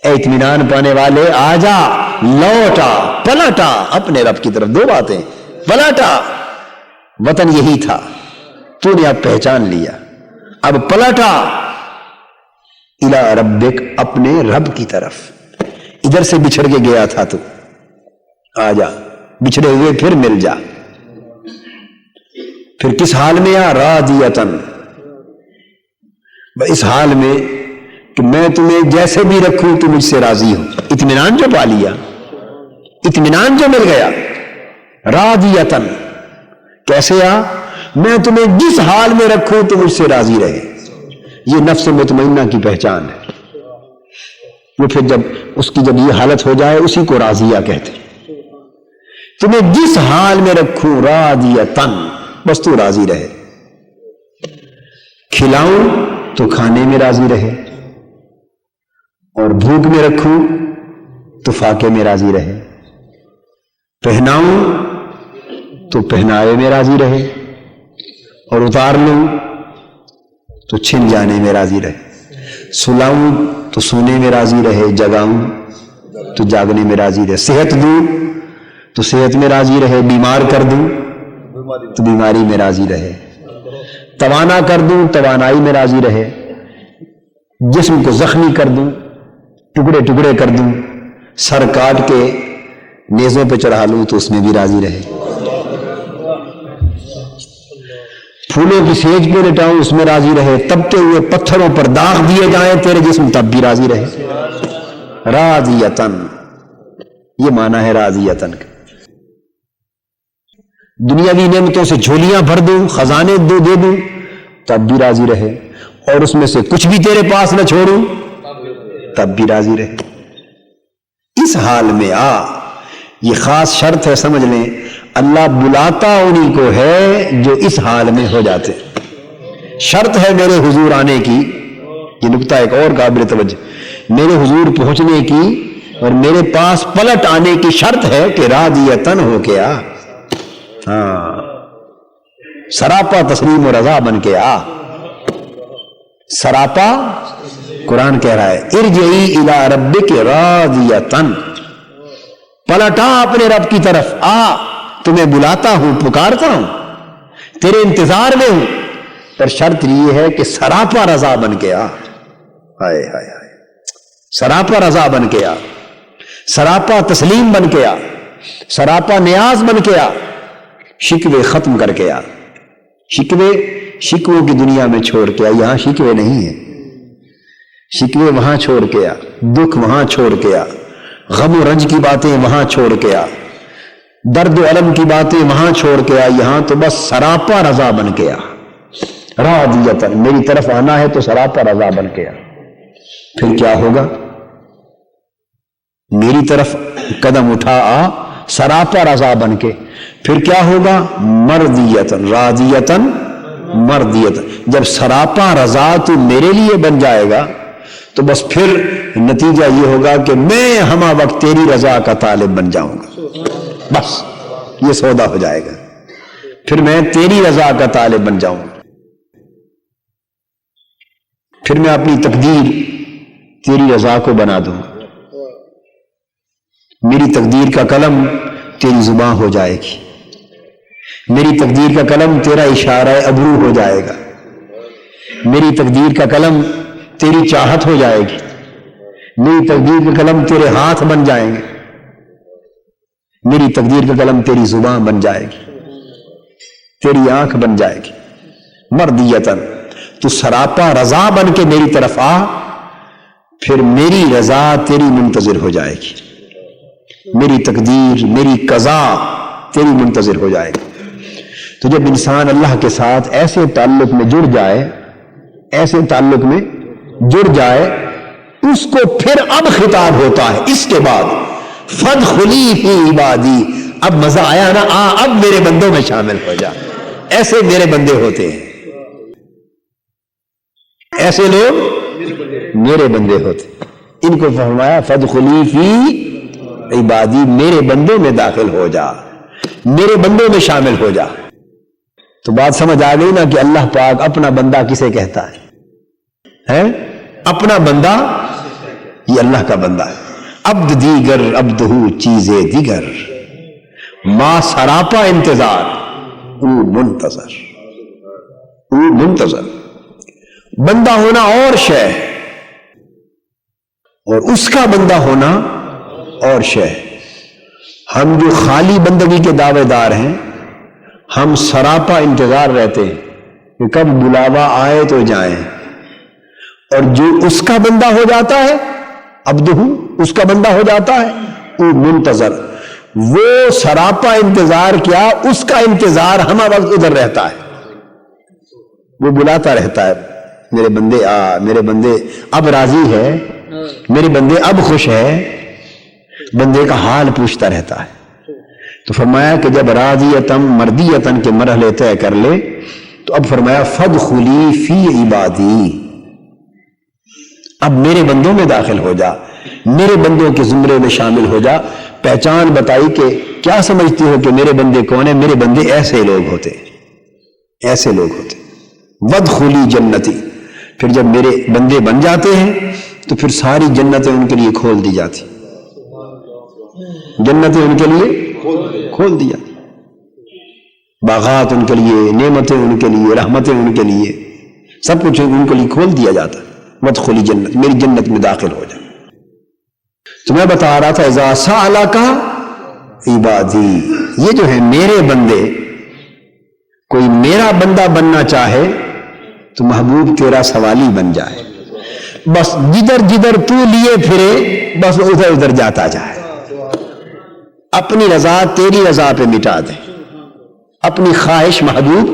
اے اطمینان پانے والے آجا, لوٹا, پلٹا اپنے رب کی طرف. دو باتیں, پلٹا, وطن یہی تھا, تو نے اب پہچان لیا, اب پلٹا الی ربک, اپنے رب کی طرف. ادھر سے بچھڑ کے گیا تھا تو آجا, بچھڑے ہوئے پھر مل جا. پھر کس حال میں آ؟ راضیتن, اس حال میں کہ میں تمہیں جیسے بھی رکھوں تو مجھ سے راضی ہو. اطمینان جو پا لیا, اطمینان جو مل گیا. راضیتن کیسے آ؟ میں تمہیں جس حال میں رکھوں تو مجھ سے راضی رہے. یہ نفس مطمئنہ کی پہچان ہے. وہ پھر جب اس کی جب یہ حالت ہو جائے اسی کو راضیہ کہتے. تمہیں جس حال میں رکھوں راضیتن, بس تو راضی رہے. کھلاؤں تو کھانے میں راضی رہے, اور بھوک میں رکھوں تو فاقے میں راضی رہے. پہناؤں تو پہنائے میں راضی رہے, اور اتار لوں تو چھن جانے میں راضی رہے. سلاؤں تو سونے میں راضی رہے, جگاؤں تو جاگنے میں راضی رہے. صحت دوں تو صحت میں راضی رہے, بیمار کر دوں تو بیماری میں راضی رہے, توانا کر دوں توانائی میں راضی رہے, جسم کو زخمی کر دوں, ٹکڑے ٹکڑے کر دوں, سر کاٹ کے نیزوں پہ چڑھا لوں تو اس میں بھی راضی رہے, پھولوں کی سیج پہ لٹاؤں اس میں راضی رہے, تپتے ہوئے پتھروں پر داغ دیے جائیں تیرے جسم تب بھی راضی رہے. راضیتن, یہ معنی ہے راضیتن کا. دنیاوی نعمتوں سے جھولیاں بھر دوں, خزانے دے دوں تب بھی راضی رہے, اور اس میں سے کچھ بھی تیرے پاس نہ چھوڑوں تب بھی راضی رہے. اس حال میں آ, یہ خاص شرط ہے, سمجھ لیں. اللہ بلاتا انہی کو ہے جو اس حال میں ہو جاتے. شرط ہے میرے حضور آنے کی، یہ نقطہ ایک اور قابل توجہ، میرے حضور پہنچنے کی اور میرے پاس پلٹ آنے کی شرط ہے کہ راضیتن ہو کے آ، ہاں سراپا تسلیم و رضا بن کے آ، سراپا قرآن کہہ رہا ہے ارجعی الی ربک راضیتن، پلٹا اپنے رب کی طرف، آ تمہیں بلاتا ہوں، پکارتا ہوں، تیرے انتظار میں ہوں، پر شرط یہ ہے کہ سراپا رضا بن کے آ، ہائے ہائے ہائے، سراپا رضا بن کے آ، سراپا تسلیم بن کے آ، سراپا نیاز بن کے آ، شکوے ختم کر کے آ، شکووں کی دنیا میں چھوڑ کے آ، یہاں شکوے نہیں ہیں، شکوے وہاں چھوڑ کے آ، دکھ وہاں چھوڑ کے آ، غم و رنج کی باتیں وہاں چھوڑ کے آ، درد و الم کی باتیں وہاں چھوڑ کے آ، یہاں تو بس سراپا رضا بن کے آ، راضیتن، میری طرف آنا ہے تو سراپا رضا بن کے آ، پھر کیا ہوگا؟ میری طرف قدم اٹھا آ سراپا رضا بن کے، پھر کیا ہوگا؟ مرضیتن، راضیتن مرضیتن، جب سراپا رضا تو میرے لیے بن جائے گا تو بس پھر نتیجہ یہ ہوگا کہ میں ہمہ وقت تیری رضا کا طالب بن جاؤں گا، بس یہ سودا ہو جائے گا، پھر میں تیری رضا کا طالب بن جاؤں گا، پھر میں اپنی تقدیر تیری رضا کو بنا دوں گا، میری تقدیر کا قلم تیری زبان ہو جائے گی، میری تقدیر کا قلم تیرا اشارہ ابرو ہو جائے گا، میری تقدیر کا قلم تیری چاہت ہو جائے گی، میری تقدیر کا قلم تیرے ہاتھ بن جائیں گے، میری تقدیر کا قلم تیری زبان بن جائے گی، تیری آنکھ بن جائے گی، مرضیتن، تو سراپا رضا بن کے میری طرف آ، پھر میری رضا تیری منتظر ہو جائے گی، میری تقدیر میری قضا تیری منتظر ہو جائے گی۔ تو جب انسان اللہ کے ساتھ ایسے تعلق میں جڑ جائے، ایسے تعلق میں جڑ جائے، اس کو پھر اب خطاب ہوتا ہے اس کے بعد فادخلی فی عبادی، اب مزہ آیا نا، اب میرے بندوں میں شامل ہو جا، ایسے میرے بندے ہوتے ہیں، ایسے لوگ میرے بندے ہوتے، ان کو فرمایا فادخلی فی عبادی، میرے بندوں میں داخل ہو جا، میرے بندوں میں شامل ہو جا۔ تو بات سمجھ آ گئی نا کہ اللہ پاک اپنا بندہ کسے کہتا ہے؟ اپنا بندہ یہ اللہ کا بندہ ہے، عبد دیگر عبدہ چیز دیگر، ما سراپا انتظار او منتظر، او منتظر، بندہ ہونا اور شے اور اس کا بندہ ہونا اور شے۔ ہم جو خالی بندگی کے دعوے دار ہیں، ہم سراپا انتظار رہتے ہیں کہ کب بلاوا آئے تو جائیں، اور جو اس کا بندہ ہو جاتا ہے، عبدہ اس کا بندہ ہو جاتا ہے، وہ منتظر، وہ سراپا انتظار کیا، اس کا انتظار ہمہ وقت ادھر رہتا ہے، وہ بلاتا رہتا ہے، میرے بندے آ، میرے بندے اب راضی ہے، میرے بندے اب خوش ہے، بندے کا حال پوچھتا رہتا ہے۔ تو فرمایا کہ جب راضیتن مرضیتن کے مرحلے طے کر لے تو اب فرمایا فادخلی فی عبادی، اب میرے بندوں میں داخل ہو جا، میرے بندوں کے زمرے میں شامل ہو جا۔ پہچان بتائی کہ کیا سمجھتی ہو کہ میرے بندے کون ہیں؟ میرے بندے ایسے لوگ ہوتے، ایسے لوگ ہوتے، وادخلی جنتی، پھر جب میرے بندے بن جاتے ہیں تو پھر ساری جنتیں ان کے لیے کھول دی جاتی، جنتیں ان کے لیے کھول دیا، باغات ان کے لیے، نعمتیں ان کے لیے، رحمتیں ان کے لیے، سب کچھ ان کے لیے کھول دیا جاتا ہے۔ وادخلی جنت، میری جنت میں داخل ہو جائے۔ تو میں بتا رہا تھا اذا سألک عبادی، یہ جو ہے میرے بندے، کوئی میرا بندہ بننا چاہے تو محبوب تیرا سوالی بن جائے، بس جدھر جدھر تو لیے پھرے بس ادھر ادھر جاتا جائے، اپنی رضا تیری رضا پہ مٹا دے، اپنی خواہش محبوب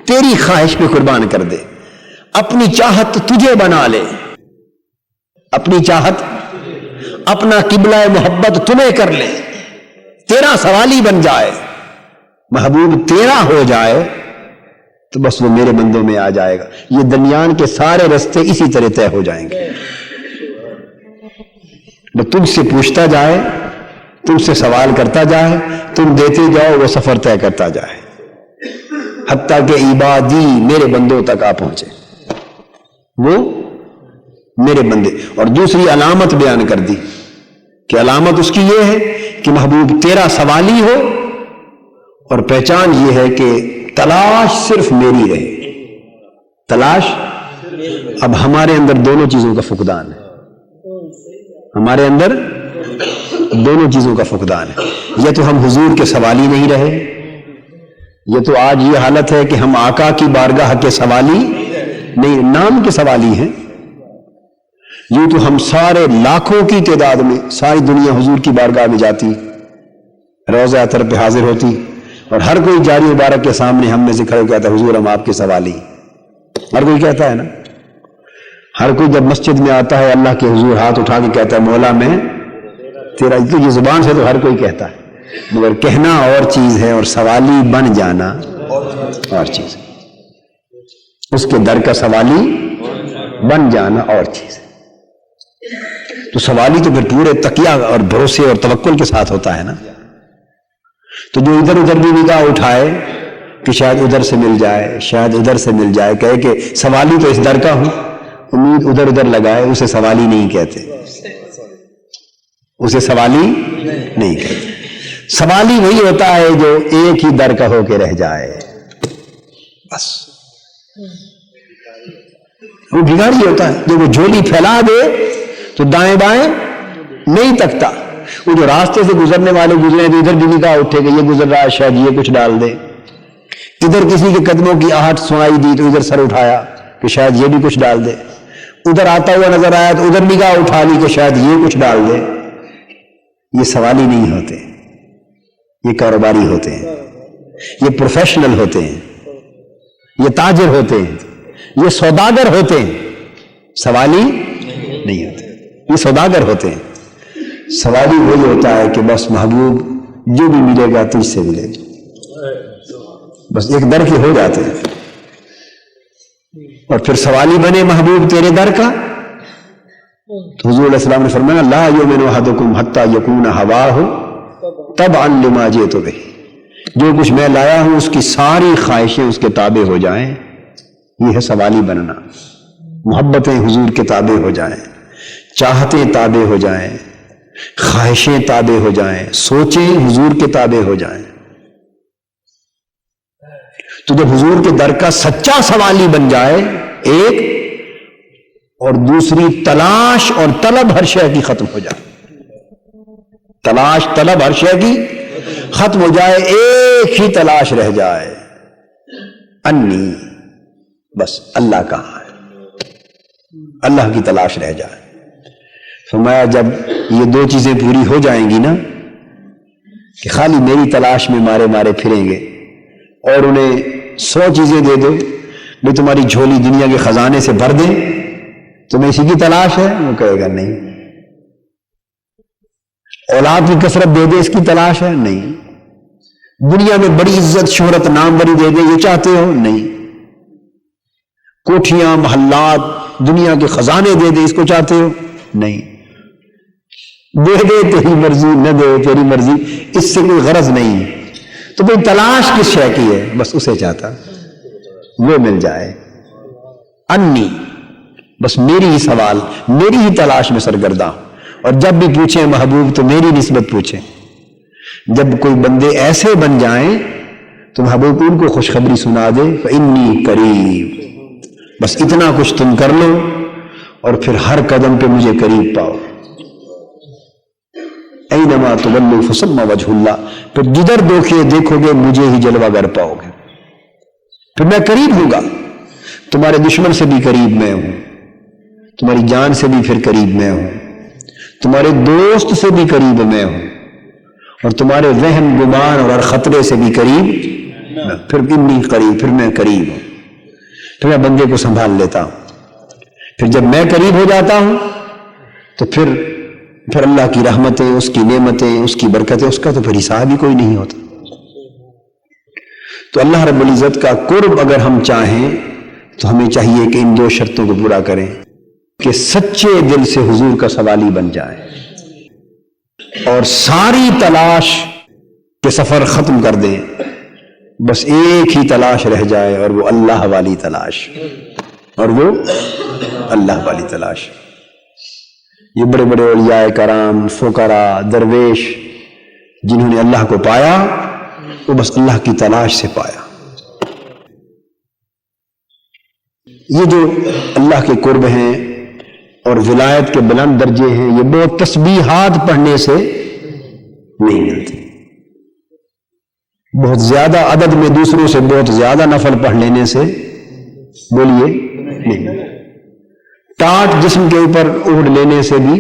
تیری خواہش پہ قربان کر دے، اپنی چاہت تجھے بنا لے، اپنی چاہت، اپنا قبلہ محبت تمہیں کر لے، تیرا سوالی بن جائے، محبوب تیرا ہو جائے، تو بس وہ میرے بندوں میں آ جائے گا. یہ دنیان کے سارے رستے اسی طرح طے ہو جائیں گے. وہ تم سے پوچھتا جائے، تم سے سوال کرتا جائے، تم دیتے جاؤ، وہ سفر طے کرتا جائے، حتیٰ کہ عبادی میرے بندوں تک آ پہنچے. وہ میرے بندے. اور دوسری علامت بیان کر دی کہ علامت اس کی یہ ہے کہ محبوب تیرا سوالی ہو، اور پہچان یہ ہے کہ تلاش صرف میری رہے. تلاش اب ہمارے اندر دونوں چیزوں کا فقدان ہے. ہمارے اندر دونوں چیزوں کا فقدان ہے. یا تو ہم حضور کے سوالی نہیں رہے، یہ تو آج یہ حالت ہے کہ ہم آقا کی بارگاہ کے سوالی نہیں، نام کے سوالی ہیں. یوں تو ہم سارے لاکھوں کی تعداد میں ساری دنیا حضور کی بارگاہ میں جاتی، روضہ اطہر پہ حاضر ہوتی، اور ہر کوئی جاری مبارک کے سامنے ہم میں سے کھڑے کہتا ہے حضور ہم آپ کے سوالی. ہر کوئی کہتا ہے نا. ہر کوئی جب مسجد میں آتا ہے اللہ کے حضور ہاتھ اٹھا کے کہتا ہے مولا میں تیرا. یہ زبان سے تو ہر کوئی کہتا ہے، مگر کہنا اور چیز ہے اور سوالی بن جانا اور چیز ہے. اس کے در کا سوالی بن جانا اور چیز ہے. تو سوالی تو پھر پورے تقیہ اور بھروسے اور توکل کے ساتھ ہوتا ہے نا. تو جو ادھر ادھر بھی نگاہ اٹھائے کہ شاید ادھر سے مل جائے، شاید ادھر سے مل جائے، کہے کہ سوالی تو اس در کا ہوں، امید ادھر ادھر لگائے، اسے سوالی نہیں کہتے. اسے سوالی نہیں کہتے. سوالی وہی ہوتا ہے جو ایک ہی در کا ہو کے رہ جائے. بس وہ بگاڑی ہوتا ہے جو وہ جھولی پھیلا دے تو دائیں بائیں نہیں تکتا. وہ جو راستے سے گزرنے والے گزرے تو ادھر بھی نگاہ اٹھے کہ یہ گزر رہا ہے شاید یہ کچھ ڈال دے. ادھر کسی کے قدموں کی آہٹ سنائی دی تو ادھر سر اٹھایا کہ شاید یہ بھی کچھ ڈال دے. ادھر آتا ہوا نظر آیا تو ادھر نگاہ اٹھا لی کہ شاید یہ کچھ ڈال دے. یہ سوالی نہیں ہوتے، یہ کاروباری ہوتے ہیں، یہ پروفیشنل ہوتے ہیں، یہ تاجر ہوتے ہیں، یہ سوداگر ہوتے ہیں. سوالی نہیں ہوتے، یہ سوداگر ہوتے ہیں. سوالی وہی ہوتا ہے کہ بس محبوب جو بھی ملے گا تجھ سے ملے گا، بس ایک در کے ہو جاتے ہیں. اور پھر سوالی بنے محبوب تیرے در کا. تو حضور علیہ السلام نے فرمایا لا یؤمن احدکم حتی یکون ہواہ تبعا لما جئت بہ. جو کچھ میں لایا ہوں اس کی ساری خواہشیں اس کے تابع ہو جائیں. یہ ہے سوالی بننا. محبتیں حضور کے تابع ہو جائیں، چاہتیں تابع ہو جائیں، خواہشیں تابع ہو جائیں، سوچیں حضور کے تابع ہو جائیں. تو جب حضور کے در کا سچا سوالی بن جائے ایک، اور دوسری تلاش اور طلب ہر شے کی ختم ہو جائے. تلاش طلب ہر شے کی ختم ہو جائے، ایک ہی تلاش رہ جائے انی، بس اللہ کہاں ہے، اللہ کی تلاش رہ جائے. فرمایا جب یہ دو چیزیں پوری ہو جائیں گی نا کہ خالی میری تلاش میں مارے مارے پھریں گے اور انہیں 100 چیزیں دے دو بھئی تمہاری جھولی دنیا کے خزانے سے بھر دیں، تمہیں اسی کی تلاش ہے، وہ کہے گا نہیں. اولاد کی کثرت دے دے اس کی تلاش ہے، نہیں. دنیا میں بڑی عزت شہرت ناموری دے دے یہ چاہتے ہو، نہیں. کوٹھیاں محلات دنیا کے خزانے دے دے اس کو چاہتے ہو، نہیں. دے دے تیری مرضی، نہ دے تیری مرضی، اس سے کوئی غرض نہیں. تو بھئی تلاش کس شے کی ہے، بس اسے چاہتا وہ مل جائے. انی، بس میری ہی سوال، میری ہی تلاش میں سرگرداں. اور جب بھی پوچھیں محبوب تو میری نسبت پوچھیں. جب کوئی بندے ایسے بن جائیں تو محبوب ان کو خوشخبری سنا دے فإنی قریب، بس اتنا کچھ تم کر لو اور پھر ہر قدم پہ مجھے قریب پاؤ. اینما تولوا فثم وجہ اللہ، پھر جدھر دیکھو گے مجھے ہی جلوہ گر پاؤ گے. پھر میں قریب ہوں گا، تمہارے دشمن سے بھی قریب میں ہوں، تمہاری جان سے بھی پھر قریب میں ہوں، تمہارے دوست سے بھی قریب میں ہوں، اور تمہارے وہم گمان اور ہر خطرے سے بھی قریب. پھر انی قریب، پھر میں قریب ہوں، پھر میں بندے کو سنبھال لیتا ہوں. پھر جب میں قریب ہو جاتا ہوں تو پھر اللہ کی رحمتیں، اس کی نعمتیں، اس کی برکتیں، اس کا تو پھر حساب ہی کوئی نہیں ہوتا. تو اللہ رب العزت کا قرب اگر ہم چاہیں تو ہمیں چاہیے کہ ان 2 شرطوں کو پورا کریں کہ سچے دل سے حضور کا سوالی بن جائے اور ساری تلاش کے سفر ختم کر دیں، بس ایک ہی تلاش رہ جائے اور وہ اللہ والی تلاش، اور وہ اللہ والی تلاش۔ یہ بڑے بڑے اولیاء کرام، فقراء، درویش جنہوں نے اللہ کو پایا وہ بس اللہ کی تلاش سے پایا۔ یہ جو اللہ کے قرب ہیں اور ولایت کے بلند درجے ہیں، یہ بہت تسبیحات پڑھنے سے نہیں ملتے، بہت زیادہ عدد میں دوسروں سے بہت زیادہ نفل پڑھ لینے سے بولیے نہیں ملتے، ٹاٹ جسم کے اوپر اوڑھ لینے سے بھی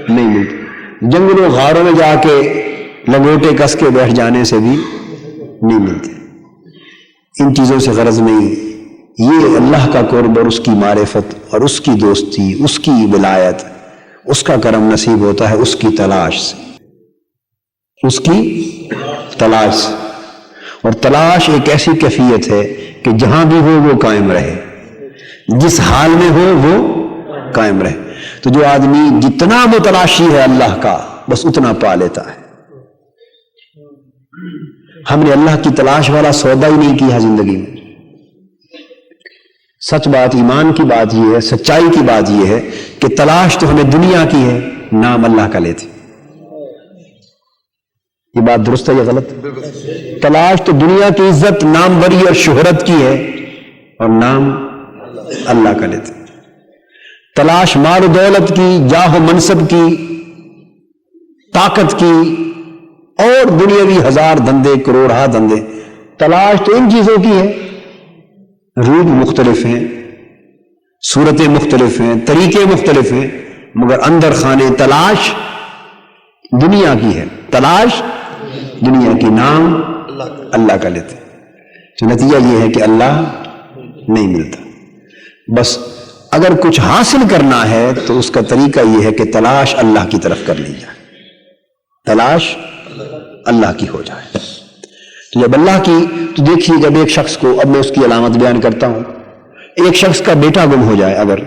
نہیں ملتی، جنگلوں غاروں میں جا کے لنگوٹے کس کے بیٹھ جانے سے بھی نہیں ملتے۔ ان چیزوں سے غرض نہیں، یہ اللہ کا قرب اور اس کی معرفت اور اس کی دوستی، اس کی ولایت، اس کا کرم نصیب ہوتا ہے اس کی تلاش سے، اس کی تلاش سے۔ اور تلاش ایک ایسی کیفیت ہے کہ جہاں بھی ہو وہ قائم رہے، جس حال میں ہو وہ قائم رہے۔ تو جو آدمی جتنا متلاشی ہے اللہ کا بس اتنا پا لیتا ہے۔ ہم نے اللہ کی تلاش والا سودا ہی نہیں کیا زندگی میں۔ سچ بات، ایمان کی بات یہ ہے، سچائی کی بات یہ ہے کہ تلاش تو ہمیں دنیا کی ہے، نام اللہ کا لیتے۔ یہ بات درست ہے یا غلط؟ تلاش تو دنیا کی عزت، ناموری اور شہرت کی ہے اور نام اللہ کا لیتے۔ تلاش مال و دولت کی، جاہ و منصب کی، طاقت کی اور دنیاوی 1000 دھندے، کروڑہ دھندے، تلاش تو ان چیزوں کی ہے۔ روپ مختلف ہیں، صورتیں مختلف ہیں، طریقے مختلف ہیں، مگر اندر خانے تلاش دنیا کی ہے، تلاش دنیا کی، نام اللہ کا لیتے۔ تو نتیجہ یہ ہے کہ اللہ نہیں ملتا۔ بس اگر کچھ حاصل کرنا ہے تو اس کا طریقہ یہ ہے کہ تلاش اللہ کی طرف کر لی جائے، تلاش اللہ کی ہو جائے۔ تو جب اللہ کی، تو دیکھیے جب ایک شخص کو، اب میں اس کی علامت بیان کرتا ہوں، ایک شخص کا بیٹا گم ہو جائے، اگر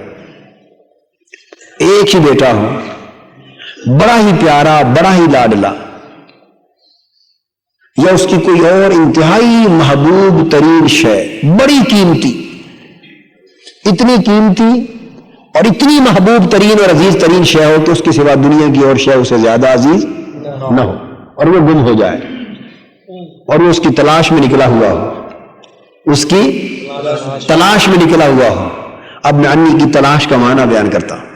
ایک ہی بیٹا ہو، بڑا ہی پیارا، بڑا ہی لاڈلا، یا اس کی کوئی اور انتہائی محبوب ترین شے، بڑی قیمتی، اتنی قیمتی اور اتنی محبوب ترین اور عزیز ترین شے ہو کہ اس کے سوا دنیا کی اور شے اسے زیادہ عزیز نہ ہو، اور وہ گم ہو جائے اور وہ اس کی تلاش میں نکلا ہوا ہو، اس کی تلاش میں نکلا ہوا ہو۔ اب میں انی کی تلاش کا معنی بیان کرتا ہوں۔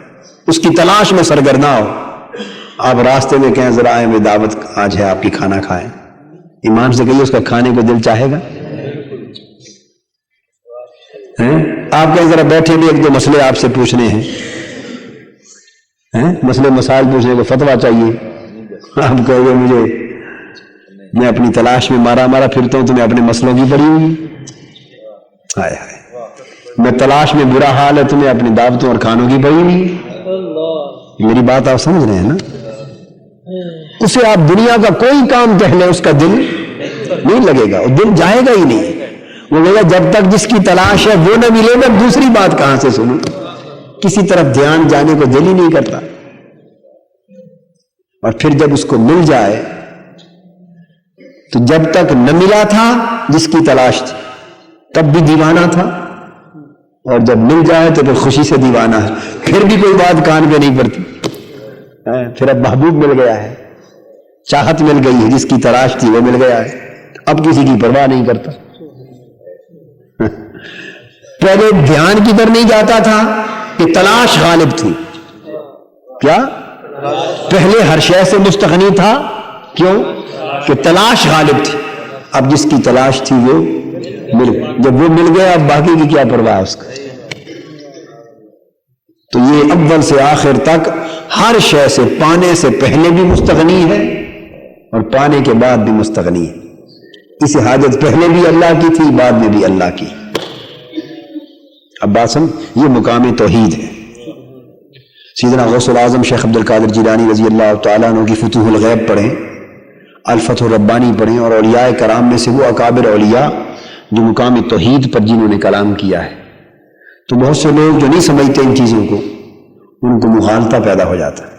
اس کی تلاش میں سرگرداں ہو، آپ راستے میں کہیں ذرا آئے، میں دعوت آج ہے آپ کی، کھانا کھائیں، ایمان سے کہیے اس کا کھانے کو دل چاہے گا؟ آپ کہیں ذرا بیٹھے بھی، ایک دو مسئلے آپ سے پوچھنے ہیں، مسئلے مسائل پوچھنے کو فتویٰ چاہیے، آپ کہو گے مجھے، میں اپنی تلاش میں مارا پھرتا ہوں، تمہیں اپنے مسئلوں کی پڑی ہوئی، ہائے ہائے، میں تلاش میں برا حال ہے، تمہیں اپنی دعوتوں اور کھانوں کی پڑی ہوئی۔ میری بات آپ سمجھ رہے ہیں نا؟ اسے آپ دنیا کا کوئی کام کہہ لیں، اس کا دل نہیں لگے گا، وہ دل جائے گا ہی نہیں، وہ کہے گا جب تک جس کی تلاش ہے وہ نہ ملے گا دوسری بات کہاں سے سنوں، کسی طرف دھیان جانے کو دل ہی نہیں کرتا۔ اور پھر جب اس کو مل جائے تو جب تک نہ ملا تھا جس کی تلاش تھی تب بھی دیوانہ تھا، اور جب مل جائے تو پھر خوشی سے دیوانہ ہے، پھر بھی کوئی بات کان پہ نہیں پڑتی، پھر اب محبوب مل گیا ہے، چاہت مل گئی ہے، جس کی تلاش تھی وہ مل گیا ہے، اب کسی کی پرواہ نہیں کرتا۔ پہلے دھیان کدھر نہیں جاتا تھا کہ تلاش غالب تھی، کیا پہلے ہر شے سے مستغنی تھا، کیوں کہ تلاش غالب تھی، اب جس کی تلاش تھی وہ مل گئی، جب وہ مل گیا اب باقی کی کیا پرواہ اس کا۔ تو یہ اول سے آخر تک ہر شے سے پانے سے پہلے بھی مستغنی ہے اور پانے کے بعد بھی مستغنی ہے، اس حاجت پہلے بھی اللہ کی تھی، بعد میں بھی اللہ کی۔ اب بات سمجھ، یہ مقام توحید ہے۔ سیدنا غوث العظم شیخ عبد القادر جیلانی رضی اللہ تعالیٰ عنہ کی فتوح الغیب پڑھیں، الفتح الربانی پڑھیں اور اولیاء کرام میں سے وہ اکابر اولیاء جو مقام توحید پر جنہوں نے کلام کیا ہے، تو بہت سے لوگ جو نہیں سمجھتے ان چیزوں کو، ان کو مغالطہ پیدا ہو جاتا ہے۔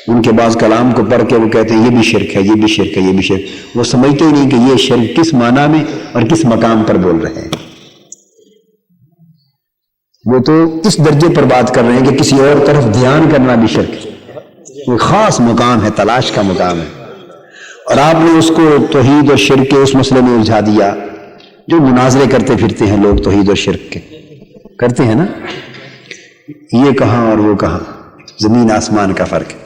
ان کے بعض کلام کو پڑھ کے وہ کہتے ہیں یہ بھی شرک ہے، یہ بھی شرک ہے، یہ بھی شرک۔ وہ سمجھتے ہی نہیں کہ یہ شرک کس معنی میں اور کس مقام پر بول رہے ہیں۔ وہ تو اس درجے پر بات کر رہے ہیں کہ کسی اور طرف دھیان کرنا بھی شرک ہے، وہ خاص مقام ہے، تلاش کا مقام ہے، اور آپ نے اس کو توحید اور شرک کے اس مسئلے میں الجھا دیا۔ جو مناظرے کرتے پھرتے ہیں لوگ توحید اور شرک کے، کرتے ہیں نا، یہ کہاں اور وہ کہاں، زمین آسمان کا فرق ہے۔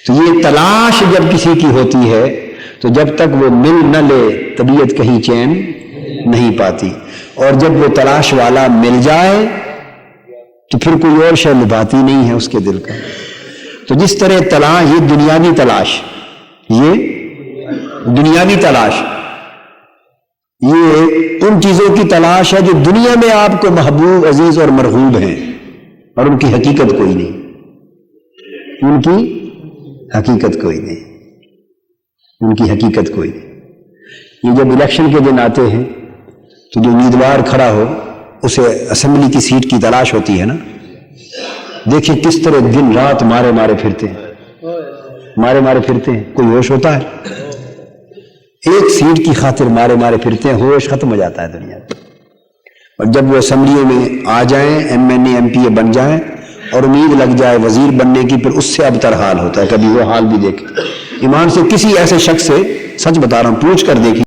تو یہ تلاش جب کسی کی ہوتی ہے تو جب تک وہ مل نہ لے طبیعت کہیں چین نہیں پاتی، اور جب وہ تلاش والا مل جائے تو پھر کوئی اور شے لبھاتی نہیں ہے اس کے دل کا۔ تو جس طرح تلاش، یہ دنیاوی تلاش، یہ دنیاوی تلاش، یہ ان چیزوں کی تلاش ہے جو دنیا میں آپ کو محبوب، عزیز اور مرغوب ہیں، اور ان کی حقیقت کوئی نہیں، ان کی حقیقت کوئی نہیں، ان کی حقیقت کوئی نہیں۔ یہ جب الیکشن کے دن آتے ہیں تو جو امیدوار کھڑا ہو اسے اسمبلی کی سیٹ کی تلاش ہوتی ہے نا، دیکھیں کس طرح دن رات مارے مارے پھرتے ہیں، مارے مارے پھرتے ہیں، کوئی ہوش ہوتا ہے؟ ایک سیٹ کی خاطر مارے مارے پھرتے ہیں، ہوش ختم ہو جاتا ہے دنیا میں۔ اور جب وہ اسمبلیوں میں آ جائیں، M N A M P A بن جائیں اور امید لگ جائے وزیر بننے کی، پھر اس سے ابتر حال ہوتا ہے۔ کبھی وہ حال بھی دیکھیں، ایمان سے کسی ایسے شخص سے، سچ بتا رہا ہوں، پوچھ کر دیکھیں